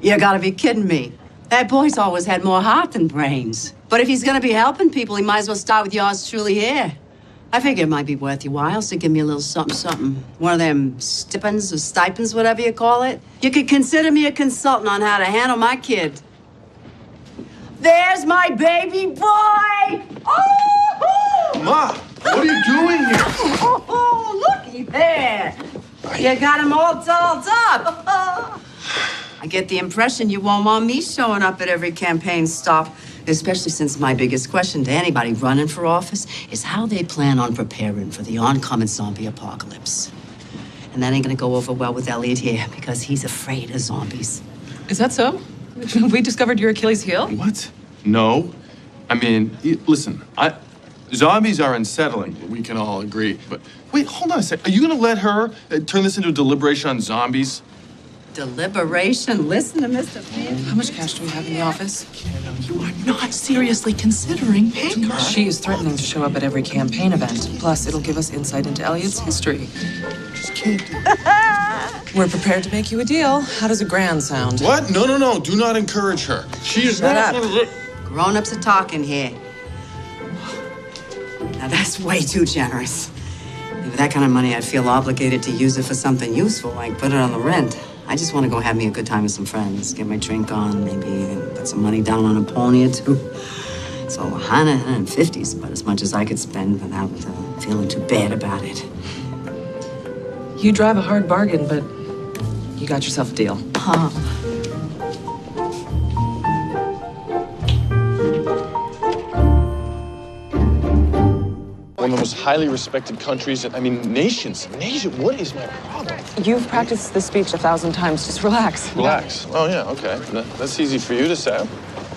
You gotta be kidding me. That boy's always had more heart than brains. But if he's gonna be helping people, he might as well start with yours truly here. I figure it might be worth your while, so give me a little something. One of them stipends or stipends, whatever you call it. You could consider me a consultant on how to handle my kid. There's my baby boy! Oh! Ma, what are you doing here? Oh, looky there. You got him all dolled up. I get the impression you won't want me showing up at every campaign stop, especially since my biggest question to anybody running for office is how they plan on preparing for the oncoming zombie apocalypse. And that ain't gonna go over well with Elliot here because he's afraid of zombies. Is that so? We discovered your Achilles heel? What? No. I mean, listen, zombies are unsettling. We can all agree. But wait, hold on a sec. Are you going to let her turn this into a deliberation on zombies? Deliberation? Listen to Mr. Finn. How much cash do we have in the office? You are not seriously considering paying her. She is threatening to show up at every campaign event. Plus, it'll give us insight into Elliot's history. Just can't do We're prepared to make you a deal. How does a grand sound? What? No. Do not encourage her. She is Shut not... up. Grown-ups are talking here. Now, that's way too generous. With that kind of money, I'd feel obligated to use it for something useful, like put it on the rent. I just want to go have me a good time with some friends, get my drink on, maybe put some money down on a pony or two. So 150's about as much as I could spend without feeling too bad about it. You drive a hard bargain, but you got yourself a deal. One of the most highly respected countries, nations. What is my problem? You've practiced this speech 1,000 times. Just relax. Relax. Oh, yeah, okay. That's easy for you to say.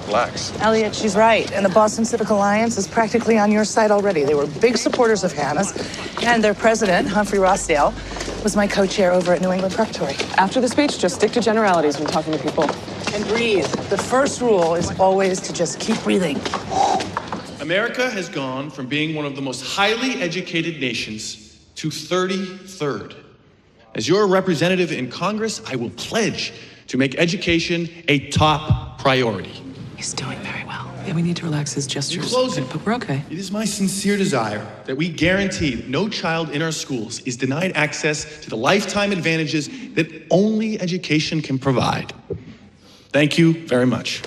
Relax. Elliot, she's right. And the Boston Civic Alliance is practically on your side already. They were big supporters of Hannah's. And their president, Humphrey Rossdale, was my co-chair over at New England Preparatory. After the speech, just stick to generalities when talking to people. And breathe. The first rule is always to just keep breathing. America has gone from being one of the most highly educated nations to 33rd. As your representative in Congress, I will pledge to make education a top priority. He's doing very well. Yeah, we need to relax his gestures. In closing, but we're okay. It is my sincere desire that we guarantee that no child in our schools is denied access to the lifetime advantages that only education can provide. Thank you very much.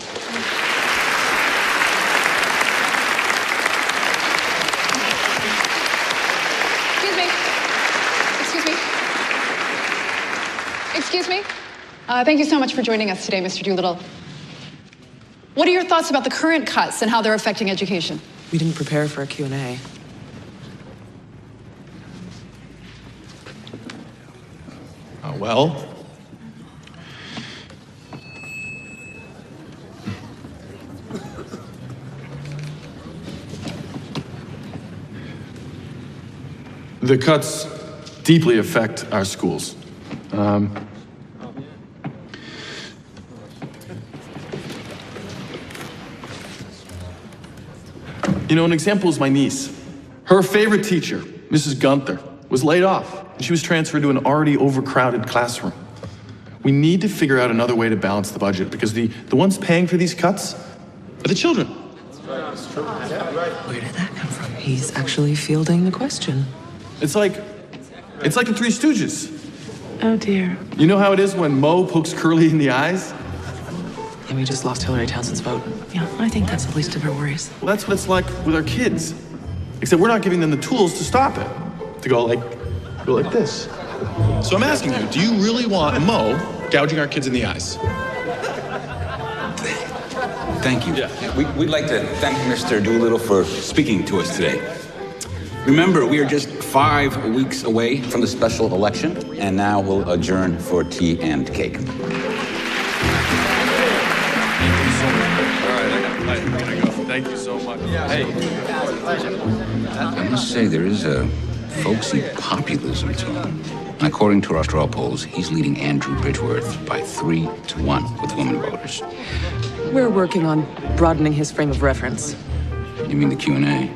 Excuse me. Thank you so much for joining us today, Mr. Doolittle. What are your thoughts about the current cuts and how they're affecting education? We didn't prepare for a Q&A. Well, the cuts deeply affect our schools. You know, an example is my niece. Her favorite teacher, Mrs. Gunther, was laid off, and she was transferred to an already overcrowded classroom. We need to figure out another way to balance the budget, because the ones paying for these cuts are the children. Where did that come from? He's actually fielding the question. It's like the Three Stooges. Oh, dear. You know how it is when Mo pokes Curly in the eyes? And we just lost Hillary Townsend's vote. Yeah, I think that's the least of our worries. Well, that's what it's like with our kids. Except we're not giving them the tools to stop it. To go like this. So I'm asking you, do you really want Mo gouging our kids in the eyes? Thank you. Yeah. We'd like to thank Mr. Doolittle for speaking to us today. Remember, we are just 5 weeks away from the special election, and now we'll adjourn for tea and cake. Thank you so much. Hey. I must say, there is a folksy populism to him. And according to our straw polls, he's leading Andrew Bridgeworth by 3-1 with women voters. We're working on broadening his frame of reference. You mean the Q&A?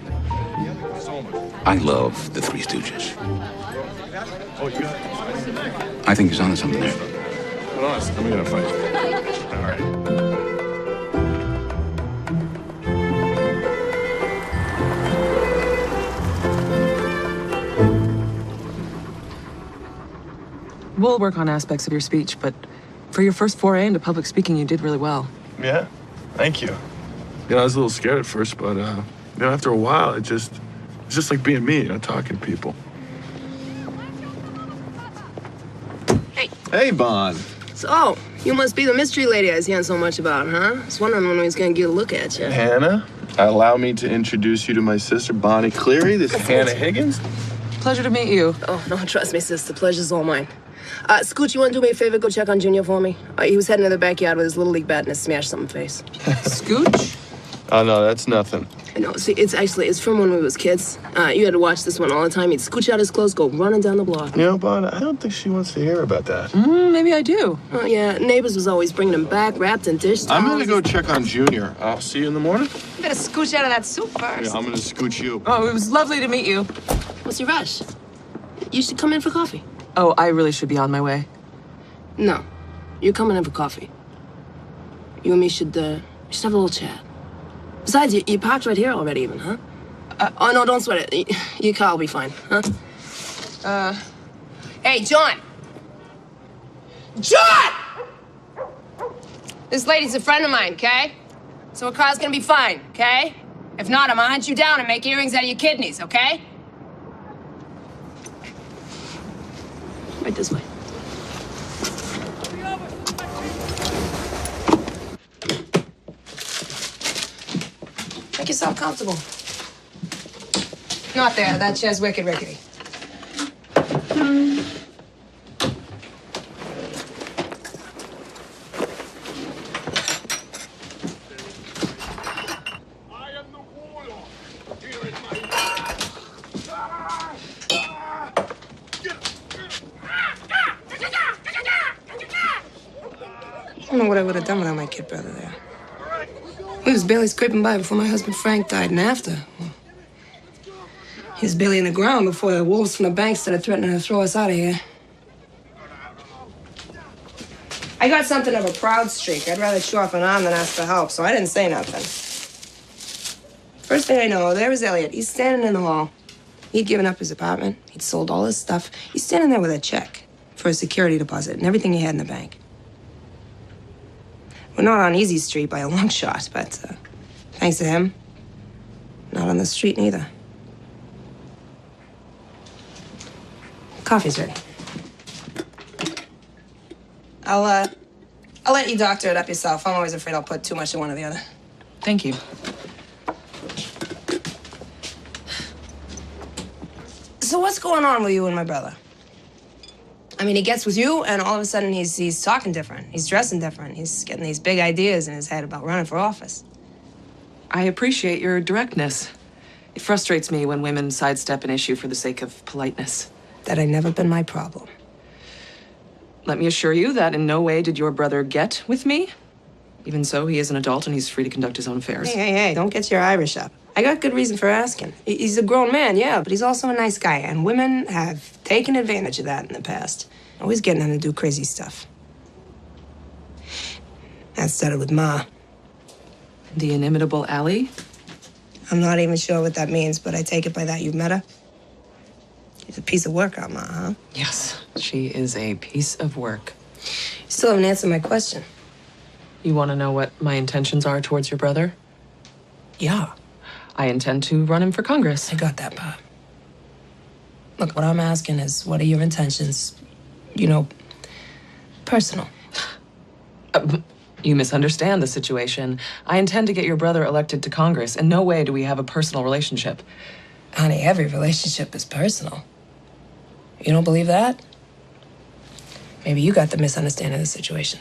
I love the Three Stooges. Oh, you got it. I think he's onto something there. But honest, I'm gonna fight. All right. We'll work on aspects of your speech, but for your first foray into public speaking, you did really well. Yeah, thank you. You know, I was a little scared at first, but you know, after a while, it's just like being me, you know, talking to people. Hey. Hey, Bon. So, you must be the mystery lady I was hearing so much about, huh? I was wondering when we was gonna get a look at you. Hannah, allow me to introduce you to my sister, Bonnie Cleary. This is Hannah Higgins. Pleasure to meet you. Oh, no, trust me, sis. The pleasure's all mine. Scooch, you want to do me a favor? Go check on Junior for me. He was heading to the backyard with his Little League bat and a smashed something face. Scooch? Oh, no, that's nothing. No, see, it's from when we was kids. You had to watch this one all the time. He'd scooch out his clothes, go running down the block. You know, Bon, I don't think she wants to hear about that. Maybe I do. Oh, yeah, neighbors was always bringing him back, wrapped in dish towels. I'm gonna go check on Junior. I'll see you in the morning. You better scooch out of that soup first. Yeah, I'm gonna scooch you. Oh, it was lovely to meet you. What's your rush? You should come in for coffee. Oh, I really should be on my way. No, you're coming in for coffee. You and me should have a little chat. Besides, you parked right here already even, huh? Oh, no, don't sweat it. Your car will be fine, huh? Hey, John! John! This lady's a friend of mine, okay? So her car's gonna be fine, okay? If not, I'm gonna hunt you down and make earrings out of your kidneys, okay? Right this way. Make yourself comfortable. Not there. That chair's wicked rickety. don't know what I would have done without my kid brother there. He was barely scraping by before my husband Frank died, and after. He was barely in the ground before the wolves from the bank started threatening to throw us out of here. I got something of a proud streak. I'd rather chew off an arm than ask for help, so I didn't say nothing. First thing I know, there was Elliot. He's standing in the hall. He'd given up his apartment. He'd sold all his stuff. He's standing there with a check for a security deposit and everything he had in the bank. We're not on Easy Street by a long shot, but thanks to him, not on the street neither. Coffee's ready. I'll let you doctor it up yourself. I'm always afraid I'll put too much in one or the other. Thank you. So what's going on with you and my brother? I mean, he gets with you, and all of a sudden he's talking different. He's dressing different. He's getting these big ideas in his head about running for office. I appreciate your directness. It frustrates me when women sidestep an issue for the sake of politeness. That had never been my problem. Let me assure you that in no way did your brother get with me. Even so, he is an adult and he's free to conduct his own affairs. Hey, don't get your Irish up. I got good reason for asking. He's a grown man, yeah, but he's also a nice guy, and women have taken advantage of that in the past. Always getting him to do crazy stuff. That started with Ma. The inimitable Allie? I'm not even sure what that means, but I take it by that you've met her. She's a piece of work, our Ma, huh? Yes, she is a piece of work. You still haven't answered my question. You want to know what my intentions are towards your brother? Yeah. I intend to run him for Congress. I got that, Pa. Look, what I'm asking is, what are your intentions, personal? You misunderstand the situation. I intend to get your brother elected to Congress. In no way do we have a personal relationship. Honey, every relationship is personal. You don't believe that? Maybe you got the misunderstanding of the situation.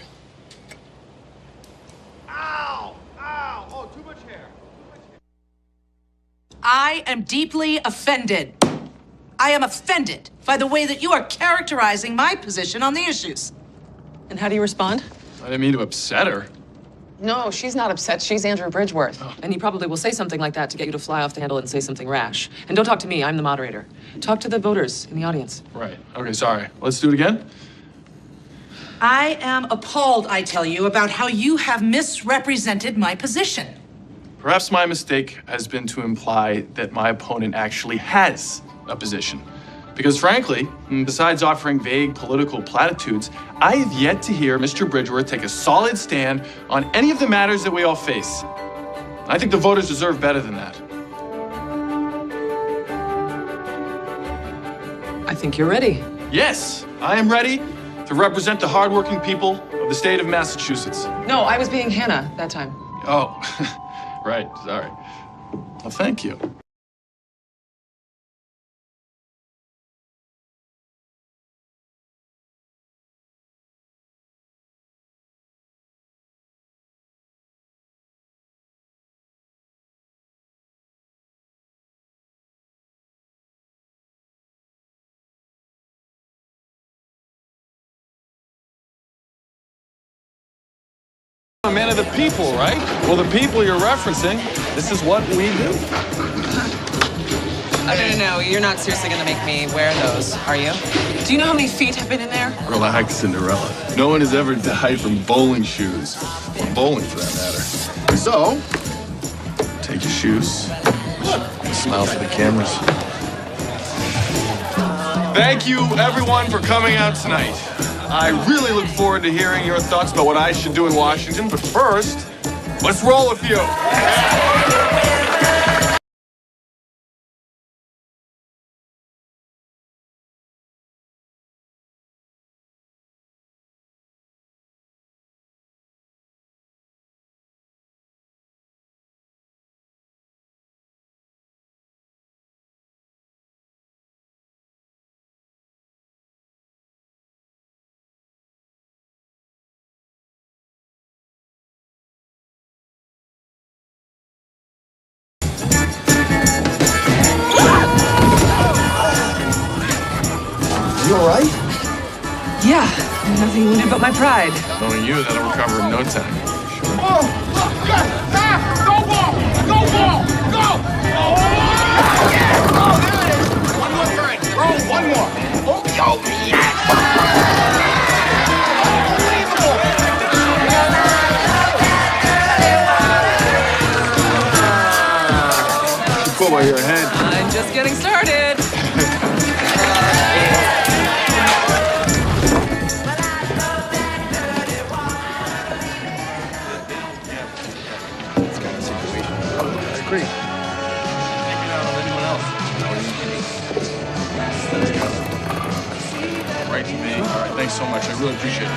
I am deeply offended. I am offended by the way that you are characterizing my position on the issues. And how do you respond? I didn't mean to upset her. No, she's not upset. She's Andrew Bridgeworth. Oh. And he probably will say something like that to get you to fly off the handle and say something rash. And don't talk to me. I'm the moderator. Talk to the voters in the audience. Right. Okay, sorry. Let's do it again. I am appalled, I tell you, about how you have misrepresented my position. Perhaps my mistake has been to imply that my opponent actually has a position. Because frankly, besides offering vague political platitudes, I have yet to hear Mr. Bridgeworth take a solid stand on any of the matters that we all face. I think the voters deserve better than that. I think you're ready. Yes, I am ready to represent the hardworking people of the state of Massachusetts. No, I was being Hannah that time. Oh, right, sorry. Well, thank you. A man of the people, right? Well, the people you're referencing, this is what we do. No, you're not seriously gonna make me wear those, are you? Do you know how many feet have been in there? Relax, Cinderella. No one has ever died from bowling shoes. Or bowling, for that matter. So, take your shoes. Smile for the cameras. Thank you, everyone, for coming out tonight. I really look forward to hearing your thoughts about what I should do in Washington, but first, let's roll a few. You all right? Yeah, nothing wounded but my pride. Knowing you, that'll recover in no time. Oh, yes, go ball, go ball, go! Oh, yeah! Oh, there it is. One more turn. Roll, one more. Oh, yo, yes! Football, you're ahead. I'm just getting started. That's great. Take it out on anyone else. Let's go. Right to me. All right, thanks so much. I really appreciate it.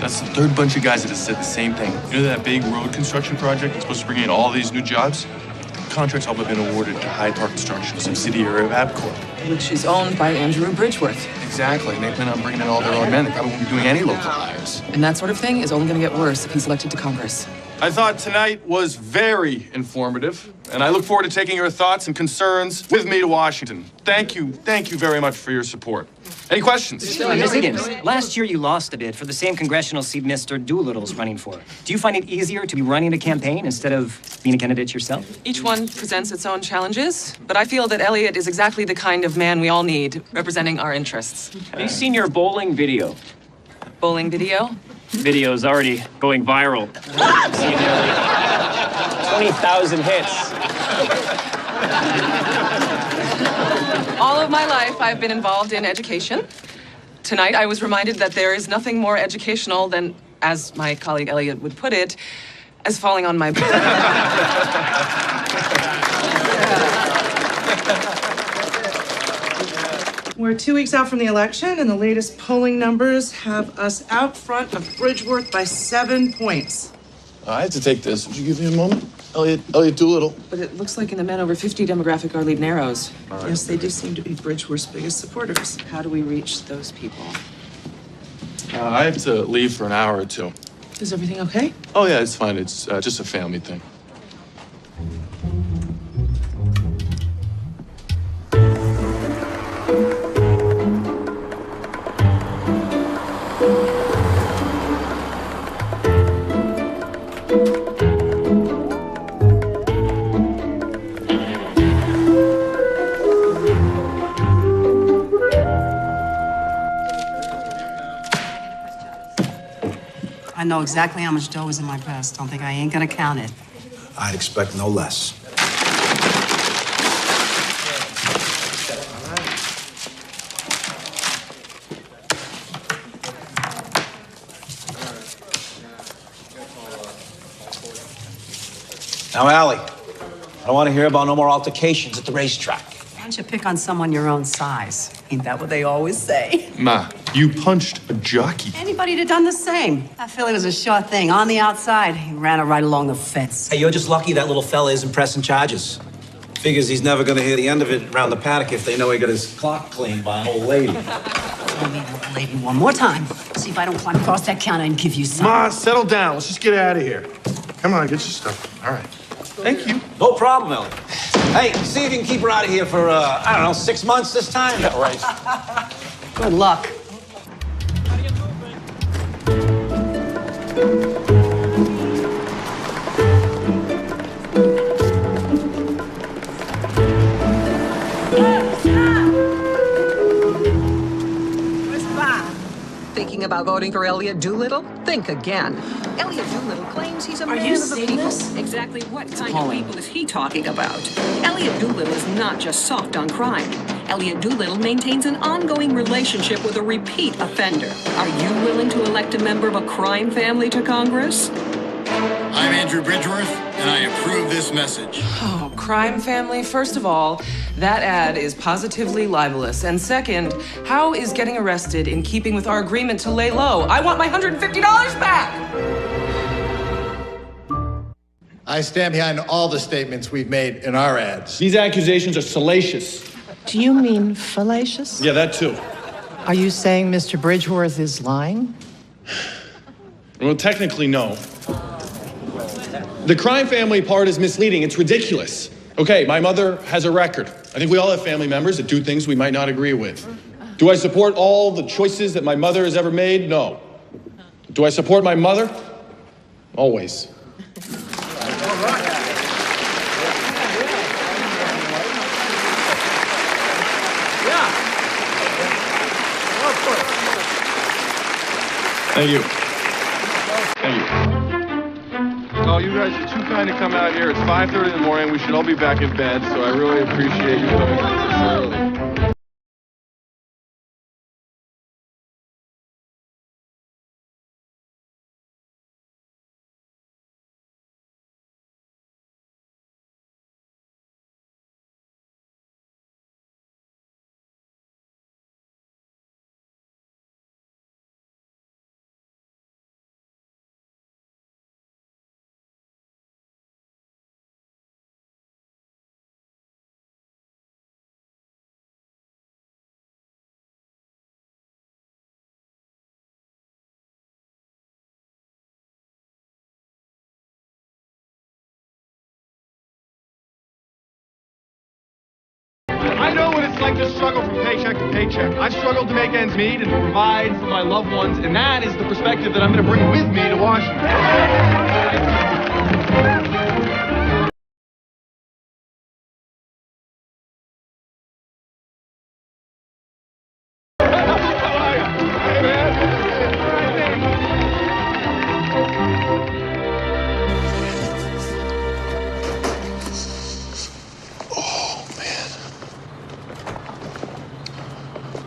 That's the third bunch of guys that have said the same thing. You know that big road construction project that's supposed to bring in all these new jobs? The contract's all but been awarded to Hyde Park Construction, a subsidiary of ABCorp. Which is owned by Andrew Bridgeworth. Exactly, and they plan on bringing in all their own men. They probably won't be doing any local hires. And that sort of thing is only going to get worse if he's elected to Congress. I thought tonight was very informative, and I look forward to taking your thoughts and concerns with me to Washington. Thank you very much for your support. Any questions? Ms. Higgins, last year you lost a bid for the same congressional seat Mr. Doolittle's running for. Do you find it easier to be running a campaign instead of being a candidate yourself? Each one presents its own challenges, but I feel that Elliot is exactly the kind of man we all need, representing our interests. Have you seen your bowling video? Bowling video? Video's already going viral. I've seen nearly 20,000 hits. All of my life, I've been involved in education. Tonight, I was reminded that there is nothing more educational than, as my colleague Elliot would put it, as falling on my We're 2 weeks out from the election, and the latest polling numbers have us out front of Bridgeworth by 7 points. I had to take this. Would you give me a moment? Elliot Doolittle. But it looks like in the men over 50 demographic, our lead narrows. Right. Yes, they do seem to be Bridgeworth's biggest supporters. How do we reach those people? I have to leave for an hour or two. Is everything okay? Oh, yeah, it's fine. It's just a family thing. I know exactly how much dough is in my purse. Don't think I ain't gonna count it. I'd expect no less. Now, Allie, I don't want to hear about no more altercations at the racetrack. Why don't you pick on someone your own size? Ain't that what they always say? Ma, you punched a jockey. Anybody'd have done the same. That filly was a sure thing. On the outside, he ran her right along the fence. Hey, you're just lucky that little fella isn't pressing charges. Figures he's never going to hear the end of it around the paddock if they know he got his clock cleaned by an old lady. Tell me old lady one more time. See if I don't climb across that counter and give you some. Ma, settle down. Let's just get out of here. Come on, get your stuff. All right. Thank you. No problem, Ellie. Hey, see if you can keep her out of here for, I don't know, 6 months this time? Yeah, right. Good luck. Thinking about voting for Elliot Doolittle? Think again. Elliot Doolittle claims he's a man of the people. Exactly what kind of people is he talking about? Elliot Doolittle is not just soft on crime. Elliot Doolittle maintains an ongoing relationship with a repeat offender. Are you willing to elect a member of a crime family to Congress? I'm Andrew Bridgeworth, and I approve this message. Oh, crime family, first of all, that ad is positively libelous. And second, how is getting arrested in keeping with our agreement to lay low? I want my $150 back! I stand behind all the statements we've made in our ads. These accusations are salacious. Do you mean fallacious? Yeah, that too. Are you saying Mr. Bridgeworth is lying? Well, technically, no. The crime family part is misleading. It's ridiculous. Okay, my mother has a record. I think we all have family members that do things we might not agree with. Do I support all the choices that my mother has ever made? No. Do I support my mother? Always. Thank you. Thank you. Oh, you guys are too kind to come out here. It's 5:30 in the morning. We should all be back in bed, so I really appreciate you coming this early. I know what it's like to struggle from paycheck to paycheck. I've struggled to make ends meet and to provide for my loved ones, and that is the perspective that I'm going to bring with me to Washington.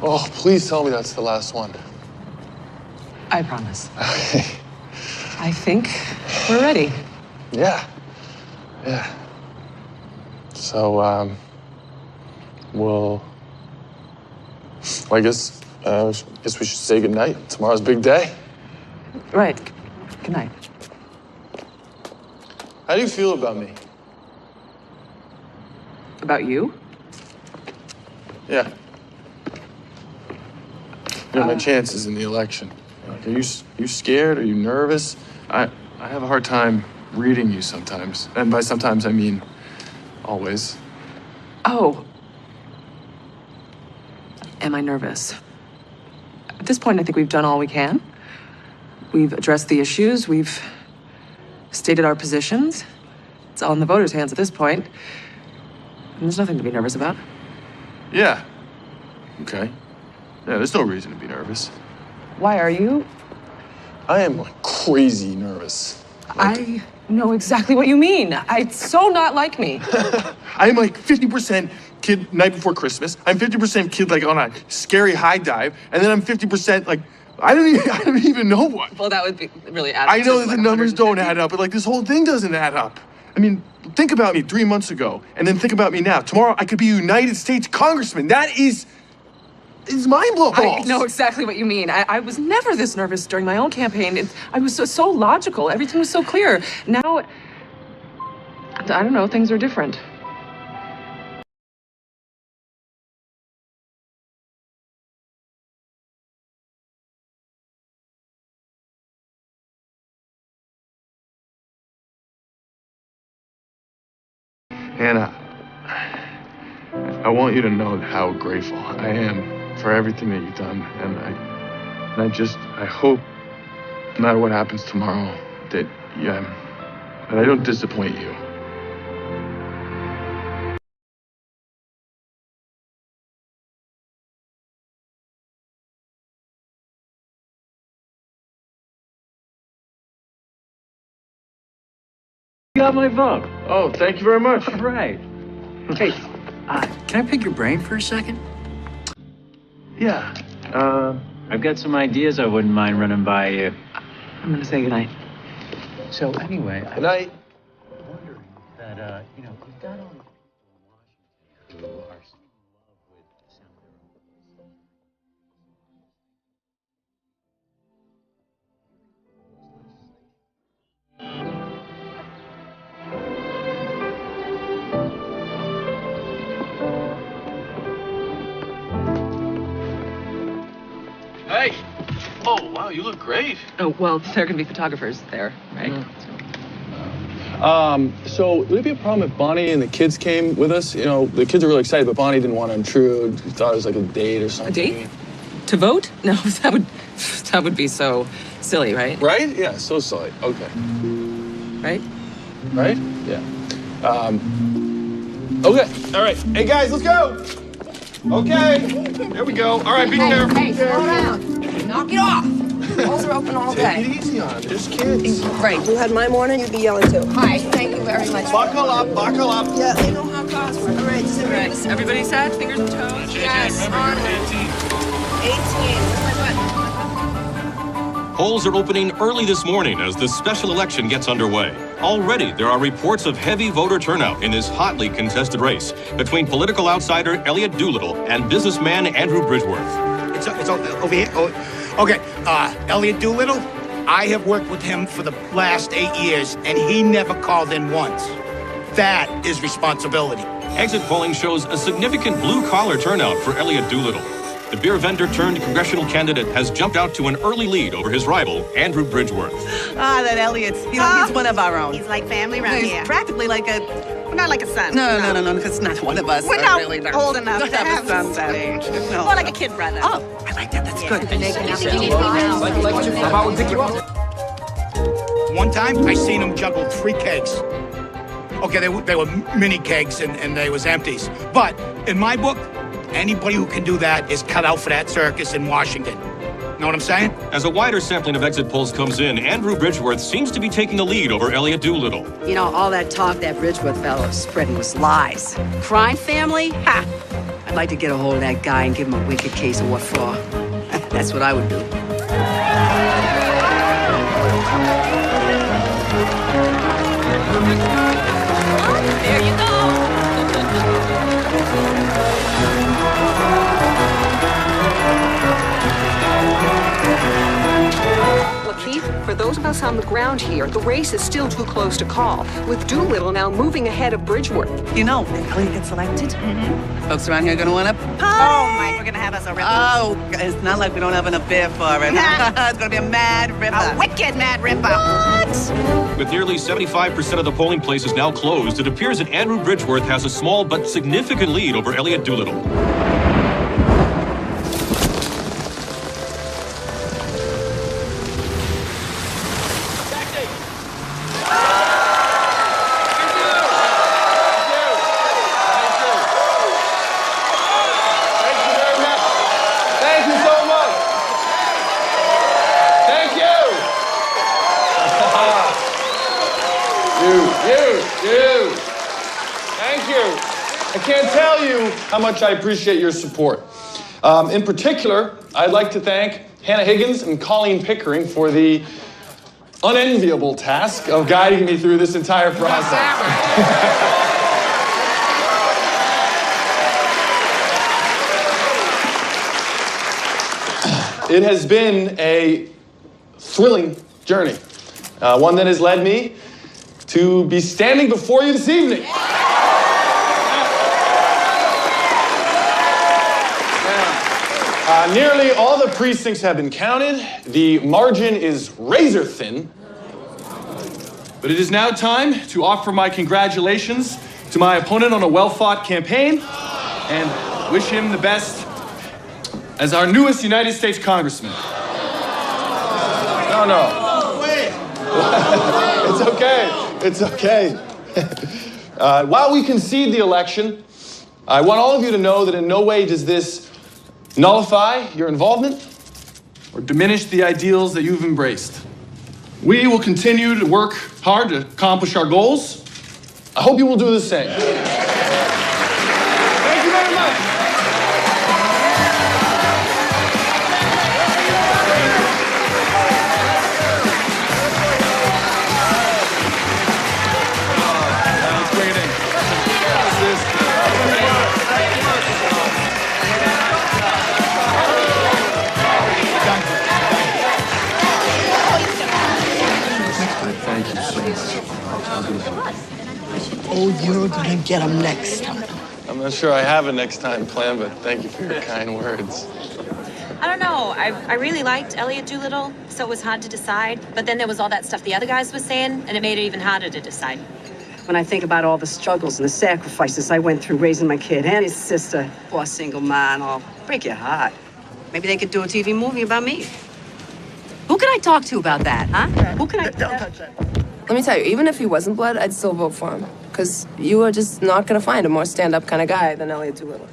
Oh, please tell me that's the last one. I promise. Okay. I think we're ready. Yeah. Yeah. So, I guess we should say goodnight. Tomorrow's a big day. Right. Good night. How do you feel about me? About you? Yeah. You know, my chances in the election. Like, are you scared? Are you nervous? I have a hard time reading you sometimes. And by sometimes, I mean always. Oh. Am I nervous? At this point, I think we've done all we can. We've addressed the issues. We've stated our positions. It's all in the voters' hands at this point. And there's nothing to be nervous about. Yeah. Okay. Yeah, there's no reason to be nervous. Why are you? I am like crazy nervous. I know exactly what you mean. It's so not like me. I'm like 50% kid night before Christmas. I'm 50% kid like on a scary high dive, and then I'm 50% like I don't even know what. Well, that would be really add. I know that the numbers don't add up, but like this whole thing doesn't add up. I mean, think about me 3 months ago, and then think about me now. Tomorrow I could be a United States congressman. That is mind-blowing. I know exactly what you mean. I was never this nervous during my own campaign. I was so logical. Everything was so clear. Now, I don't know, things are different. Hannah, I want you to know how grateful I am for everything that you've done, and I hope, no matter what happens tomorrow, that I don't disappoint you. You got my vote. Oh, thank you very much. All right. Hey, can I pick your brain for a second? Yeah. I've got some ideas I wouldn't mind running by you. I'm gonna say goodnight. So anyway, Good night. I'm wondering that, you've got all these people in Washington who are so in love with the sound of their own voice. Hey. Oh, wow, you look great. Oh, well, there are gonna be photographers there, right? So would it be a problem if Bonnie and the kids came with us? You know, the kids are really excited, but Bonnie didn't want to intrude. Thought it was like a date or something. A date? To vote? No, that would be so silly, right? Right? Yeah, so silly. Okay. Right? Right? Yeah. Okay. All right. Hey guys, let's go. Okay. There we go. All right, be careful. Hey, slow down. Knock it off. Malls are open all day. Take it easy on. There's kids. Right. You had my morning, you'd be yelling too. Hi, thank you very much. Buckle up, buckle up. Yeah, they know how cars work. All right, just All right. Everybody set? Fingers and toes? Yes, on 18. Polls are opening early this morning as the special election gets underway. Already, there are reports of heavy voter turnout in this hotly contested race between political outsider Elliot Doolittle and businessman Andrew Bridgeworth. It's over here. Okay, Elliot Doolittle, I have worked with him for the last 8 years, and he never called in once. That is responsibility. Exit polling shows a significant blue-collar turnout for Elliot Doolittle. The beer vendor turned congressional candidate has jumped out to an early lead over his rival, Andrew Bridgeworth. Ah, that Elliot's, he's one of our own. He's like family around He's here. practically like a... We're not like a son. No, because not one of us. We're are not really old enough don't to have a son this that age. No. More like a kid brother. Oh, I like that. That's good. How about we pick you up? One time, I seen him juggle 3 kegs. Okay, they were mini kegs and they was empties. But in my book, anybody who can do that is cut out for that circus in Washington. Know what I'm saying? As a wider sampling of exit polls comes in, Andrew Bridgeworth seems to be taking the lead over Elliot Doolittle. You know, all that talk that Bridgeworth fellow is spreading was lies. Crime family? Ha! I'd like to get a hold of that guy and give him a wicked case of what for. That's what I would do. There you go. Lakeith, for those of us on the ground here, the race is still too close to call, with Doolittle now moving ahead of Bridgeworth. You know, if Elliot gets elected, folks around here are going to want to party. Oh, my, we're going to have us a ripper. Oh, it's not like we don't have enough beer for it. It's going to be a mad ripper. A wicked mad ripper. What? With nearly 75% of the polling places now closed, it appears that Andrew Bridgeworth has a small but significant lead over Elliot Doolittle. You. Thank you. I can't tell you how much I appreciate your support. In particular, I'd like to thank Hannah Higgins and Colleen Pickering for the unenviable task of guiding me through this entire process. It has been a thrilling journey, one that has led me to be standing before you this evening. Nearly all the precincts have been counted. The margin is razor thin. But it is now time to offer my congratulations to my opponent on a well-fought campaign and wish him the best as our newest United States Congressman. No. It's okay. It's okay. While we concede the election, I want all of you to know that in no way does this nullify your involvement or diminish the ideals that you've embraced. We will continue to work hard to accomplish our goals. I hope you will do the same. Thank you very much. Oh, you're gonna get him next time. I'm not sure I have a next time plan, but thank you for your kind words. I don't know. I really liked Elliot Doolittle, so it was hard to decide. But then there was all that stuff the other guys were saying, and it made it even harder to decide. When I think about all the struggles and the sacrifices I went through raising my kid and his sister, poor single man, I'll break your heart. Maybe they could do a TV movie about me. Who can I talk to about that, huh? Who can I... Don't touch that. Let me tell you, even if he wasn't blood, I'd still vote for him. Because you are just not going to find a more stand-up kind of guy than Elliot Doolittle.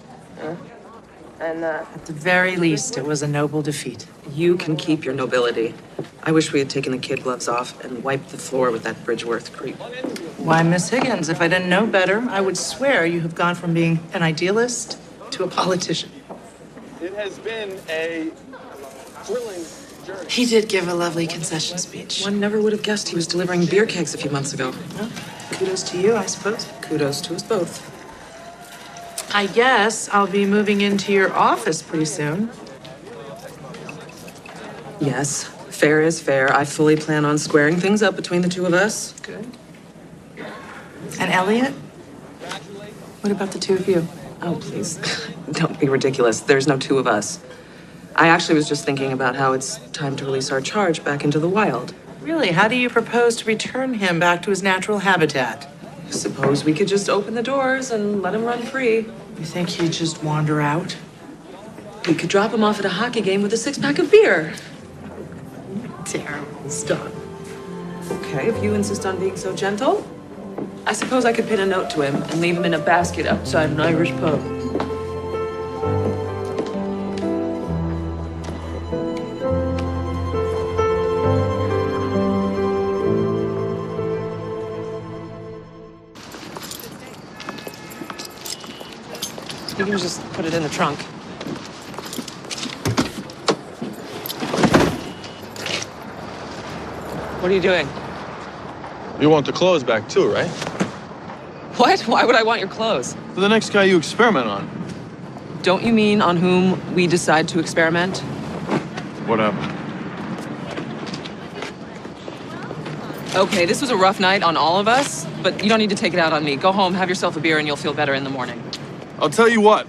And, At the very least, it was a noble defeat. You can keep your nobility. I wish we had taken the kid gloves off and wiped the floor with that Bridgeworth creep. Why, Miss Higgins, if I didn't know better, I would swear you have gone from being an idealist to a politician. It has been a thrilling journey. He did give a lovely concession speech. One never would have guessed he was delivering beer kegs a few months ago. Well, kudos to you, I suppose. Kudos to us both. I guess I'll be moving into your office pretty soon. Yes, fair is fair. I fully plan on squaring things up between the two of us. Good. And Elliot? What about the two of you? Oh, please. Don't be ridiculous. There's no two of us. I actually was just thinking about how it's time to release our charge back into the wild. Really, how do you propose to return him back to his natural habitat? Suppose we could just open the doors and let him run free. You think he'd just wander out? We could drop him off at a hockey game with a six-pack of beer. Terrible stuff. Okay, if you insist on being so gentle, I suppose I could pin a note to him and leave him in a basket outside an Irish pub. You can just put it in the trunk. What are you doing? You want the clothes back too, right? What? Why would I want your clothes? For the next guy you experiment on. Don't you mean on whom we decide to experiment? Whatever. Okay, this was a rough night on all of us, but you don't need to take it out on me. Go home, have yourself a beer, and you'll feel better in the morning. I'll tell you what.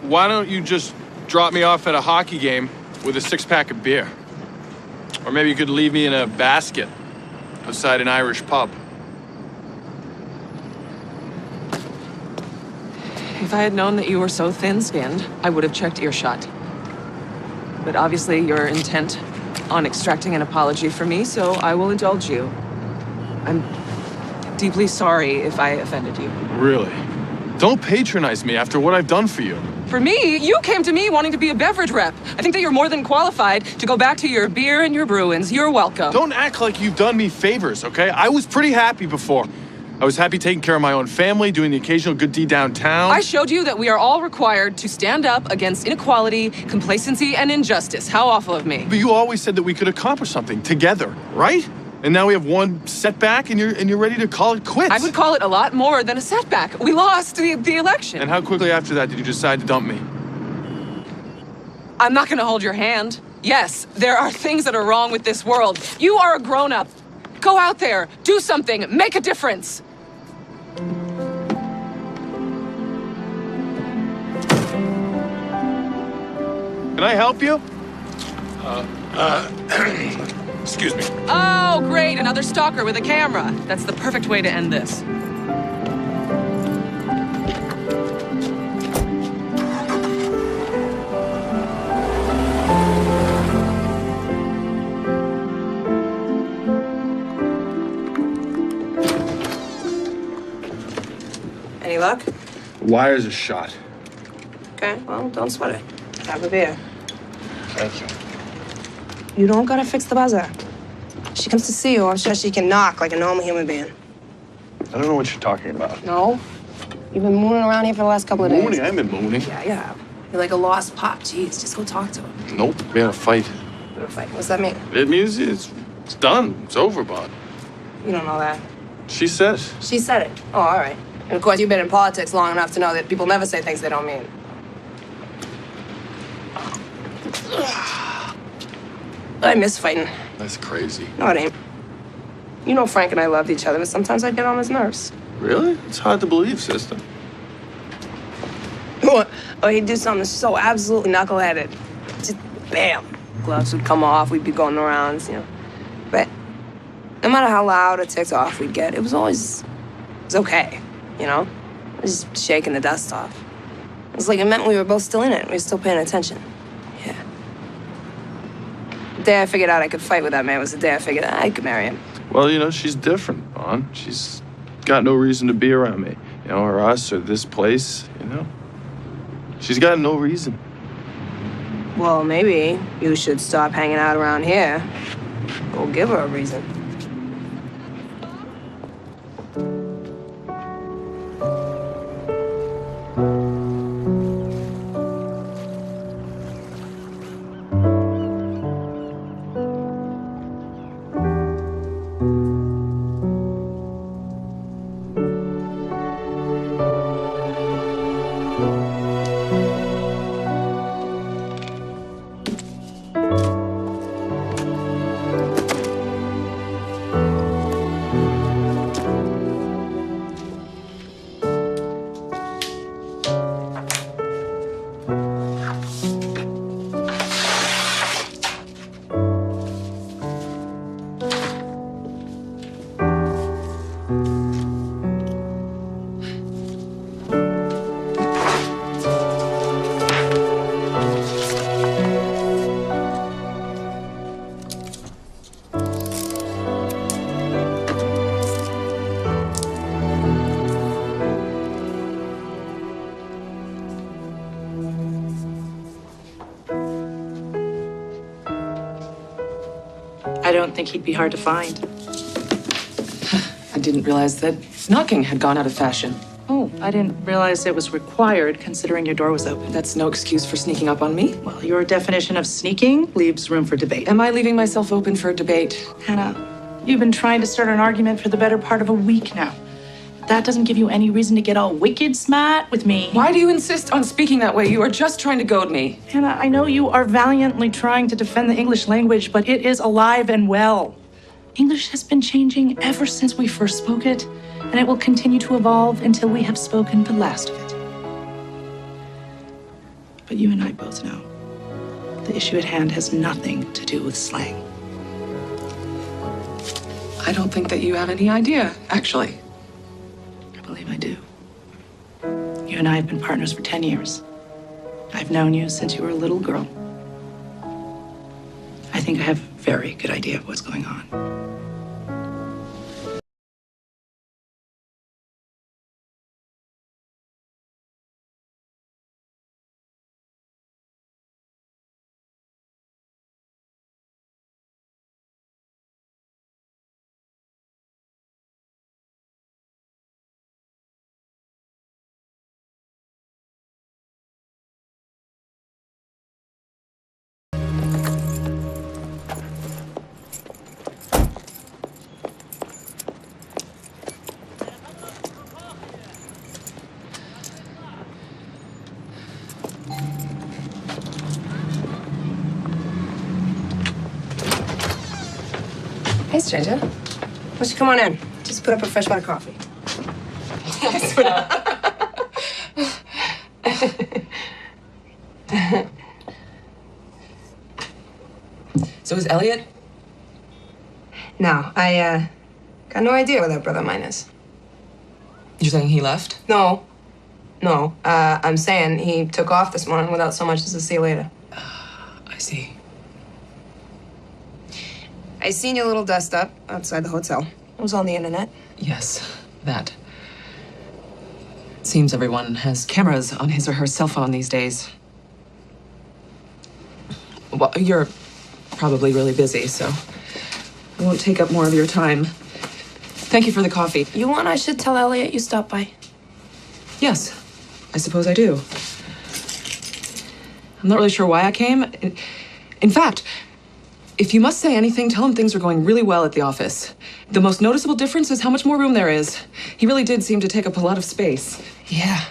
Why don't you just drop me off at a hockey game with a six-pack of beer? Or maybe you could leave me in a basket outside an Irish pub. If I had known that you were so thin-skinned, I would have checked earshot. But obviously you're intent on extracting an apology from me, so I will indulge you. I'm deeply sorry if I offended you. Really? Don't patronize me after what I've done for you. For me, you came to me wanting to be a beverage rep. I think that you're more than qualified to go back to your beer and your Bruins. You're welcome. Don't act like you've done me favors, okay? I was pretty happy before. I was happy taking care of my own family, doing the occasional good deed downtown. I showed you that we are all required to stand up against inequality, complacency, and injustice. How awful of me. But you always said that we could accomplish something together, right? And now we have one setback and you're ready to call it quits. I would call it a lot more than a setback. We lost the election. And how quickly after that did you decide to dump me? I'm not gonna hold your hand. Yes, there are things that are wrong with this world. You are a grown-up. Go out there, do something, make a difference. Can I help you? Excuse me. Oh, great, another stalker with a camera. That's the perfect way to end this. Any luck? Wires are shot. Okay, well, don't sweat it. Have a beer. Thank you. You don't gotta fix the buzzer. She comes to see you, I'm sure she can knock like a normal human being. I don't know what you're talking about. No? You've been mooning around here for the last couple of days. Mooning? I haven't been mooning. Yeah, you have. You're like a lost pup. Jeez, just go talk to him. Nope, we had a fight. What a fight. What's that mean? It means it's done. It's over, Bob. You don't know that. She said it. She said it. Oh, all right. And of course, you've been in politics long enough to know that people never say things they don't mean. I miss fighting. That's crazy. No, it ain't. You know Frank and I loved each other, but sometimes I'd get on his nerves. Really? It's hard to believe, sister. Or he'd do something so absolutely knuckleheaded. Just bam, gloves would come off, we'd be going around, you know. But no matter how loud or ticked off we'd get, it was okay, you know? Just shaking the dust off. It was like it meant we were both still in it. We were still paying attention. Yeah. The day I figured out I could fight with that man was the day I figured out I could marry him. Well, you know, she's different, Vaughn. She's got no reason to be around me, you know, or us, or this place, you know. She's got no reason. Well, maybe you should stop hanging out around here. Go give her a reason. I don't think he'd be hard to find. I didn't realize that knocking had gone out of fashion. Oh, I didn't realize it was required considering your door was open. That's no excuse for sneaking up on me. Well, your definition of sneaking leaves room for debate. Am I leaving myself open for debate? Hannah, you've been trying to start an argument for the better part of a week now. That doesn't give you any reason to get all wicked smart with me. Why do you insist on speaking that way? You are just trying to goad me. Hannah, I know you are valiantly trying to defend the English language, but it is alive and well. English has been changing ever since we first spoke it, and it will continue to evolve until we have spoken the last of it. But you and I both know the issue at hand has nothing to do with slang. I don't think that you have any idea, actually. I believe I do. You and I have been partners for 10 years. I've known you since you were a little girl. I think I have a very good idea of what's going on. Hey, stranger. Why don't you come on in? Just put up a fresh pot of coffee. So is Elliot? No, I got no idea where that brother of mine is. You're saying he left? No. I'm saying he took off this morning without so much as a see you later. I see. I seen your little dust up outside the hotel. It was on the internet. Yes, that. It seems everyone has cameras on his or her cell phone these days. Well, you're probably really busy, so I won't take up more of your time. Thank you for the coffee. You want I should tell Elliot you stopped by? Yes, I suppose I do. I'm not really sure why I came. In fact, if you must say anything, tell him things are going really well at the office. The most noticeable difference is how much more room there is. He really did seem to take up a lot of space. Yeah.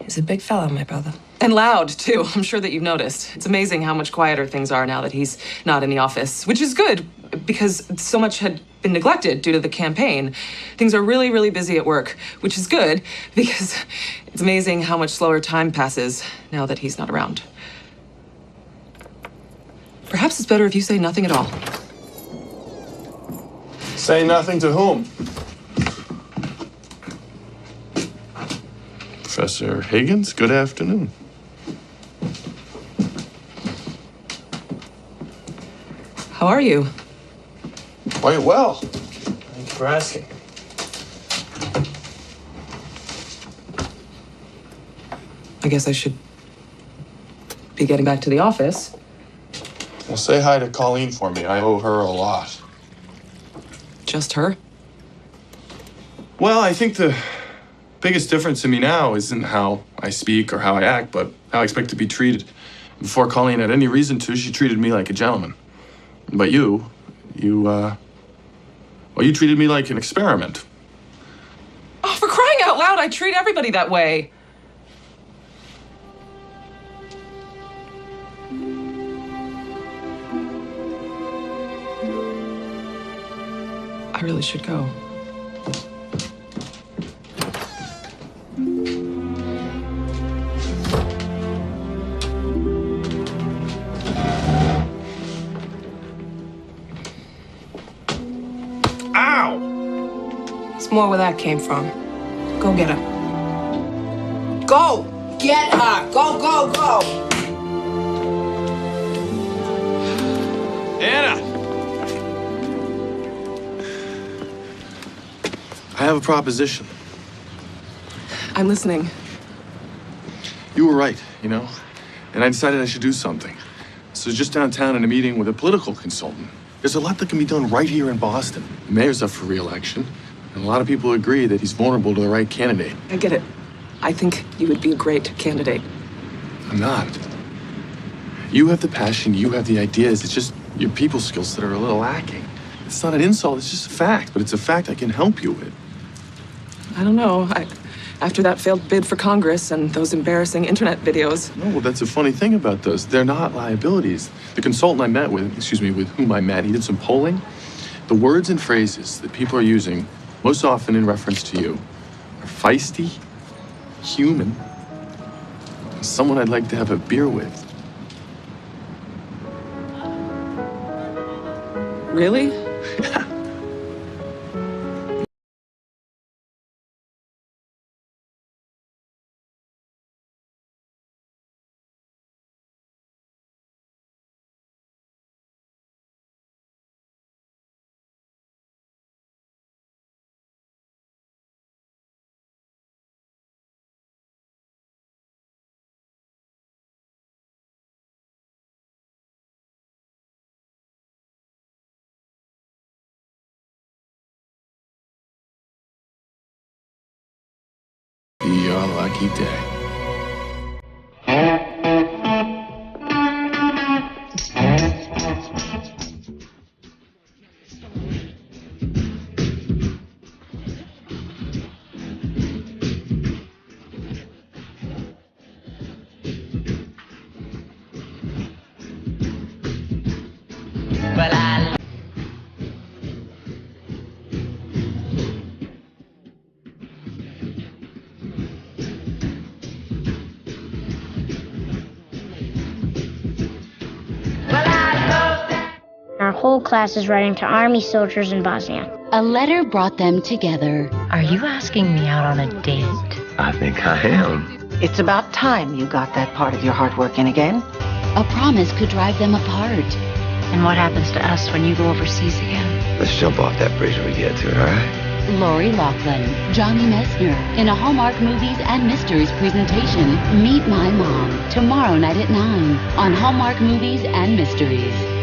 He's a big fella, my brother. And loud, too. I'm sure that you've noticed. It's amazing how much quieter things are now that he's not in the office, which is good because so much had been neglected due to the campaign. Things are really, really busy at work, which is good because it's amazing how much slower time passes now that he's not around. Perhaps it's better if you say nothing at all. Say nothing to whom? Professor Higgins, good afternoon. How are you? Quite well. Thanks for asking. I guess I should be getting back to the office. Well, say hi to Colleen for me. I owe her a lot. Just her? Well, I think the biggest difference in me now isn't how I speak or how I act, but how I expect to be treated. Before Colleen had any reason to, she treated me like a gentleman. But you treated me like an experiment. Oh, for crying out loud, I treat everybody that way. I really should go. Ow! It's more where that came from. Go get her. Go! Get her! Go, go, go! Anna! I have a proposition. I'm listening. You were right, you know? And I decided I should do something. So just downtown in a meeting with a political consultant. There's a lot that can be done right here in Boston. The mayor's up for re-election, and a lot of people agree that he's vulnerable to the right candidate. I get it. I think you would be a great candidate. I'm not. You have the passion, you have the ideas. It's just your people skills that are a little lacking. It's not an insult, it's just a fact, but it's a fact I can help you with. I don't know. After that failed bid for Congress and those embarrassing internet videos. No, well, that's the funny thing about those. They're not liabilities. The consultant I met with, with whom I met, he did some polling. The words and phrases that people are using, most often in reference to you, are feisty, human, and someone I'd like to have a beer with. Really? Your lucky day. Our whole class is writing to army soldiers in Bosnia. A letter brought them together. Are you asking me out on a date? I think I am. It's about time you got that part of your heart working again. A promise could drive them apart. And what happens to us when you go overseas again? Let's jump off that bridge when we get to it, all right? Lori Loughlin, Johnny Messner, in a Hallmark Movies and Mysteries presentation, Meet My Mom, tomorrow night at 9 on Hallmark Movies and Mysteries.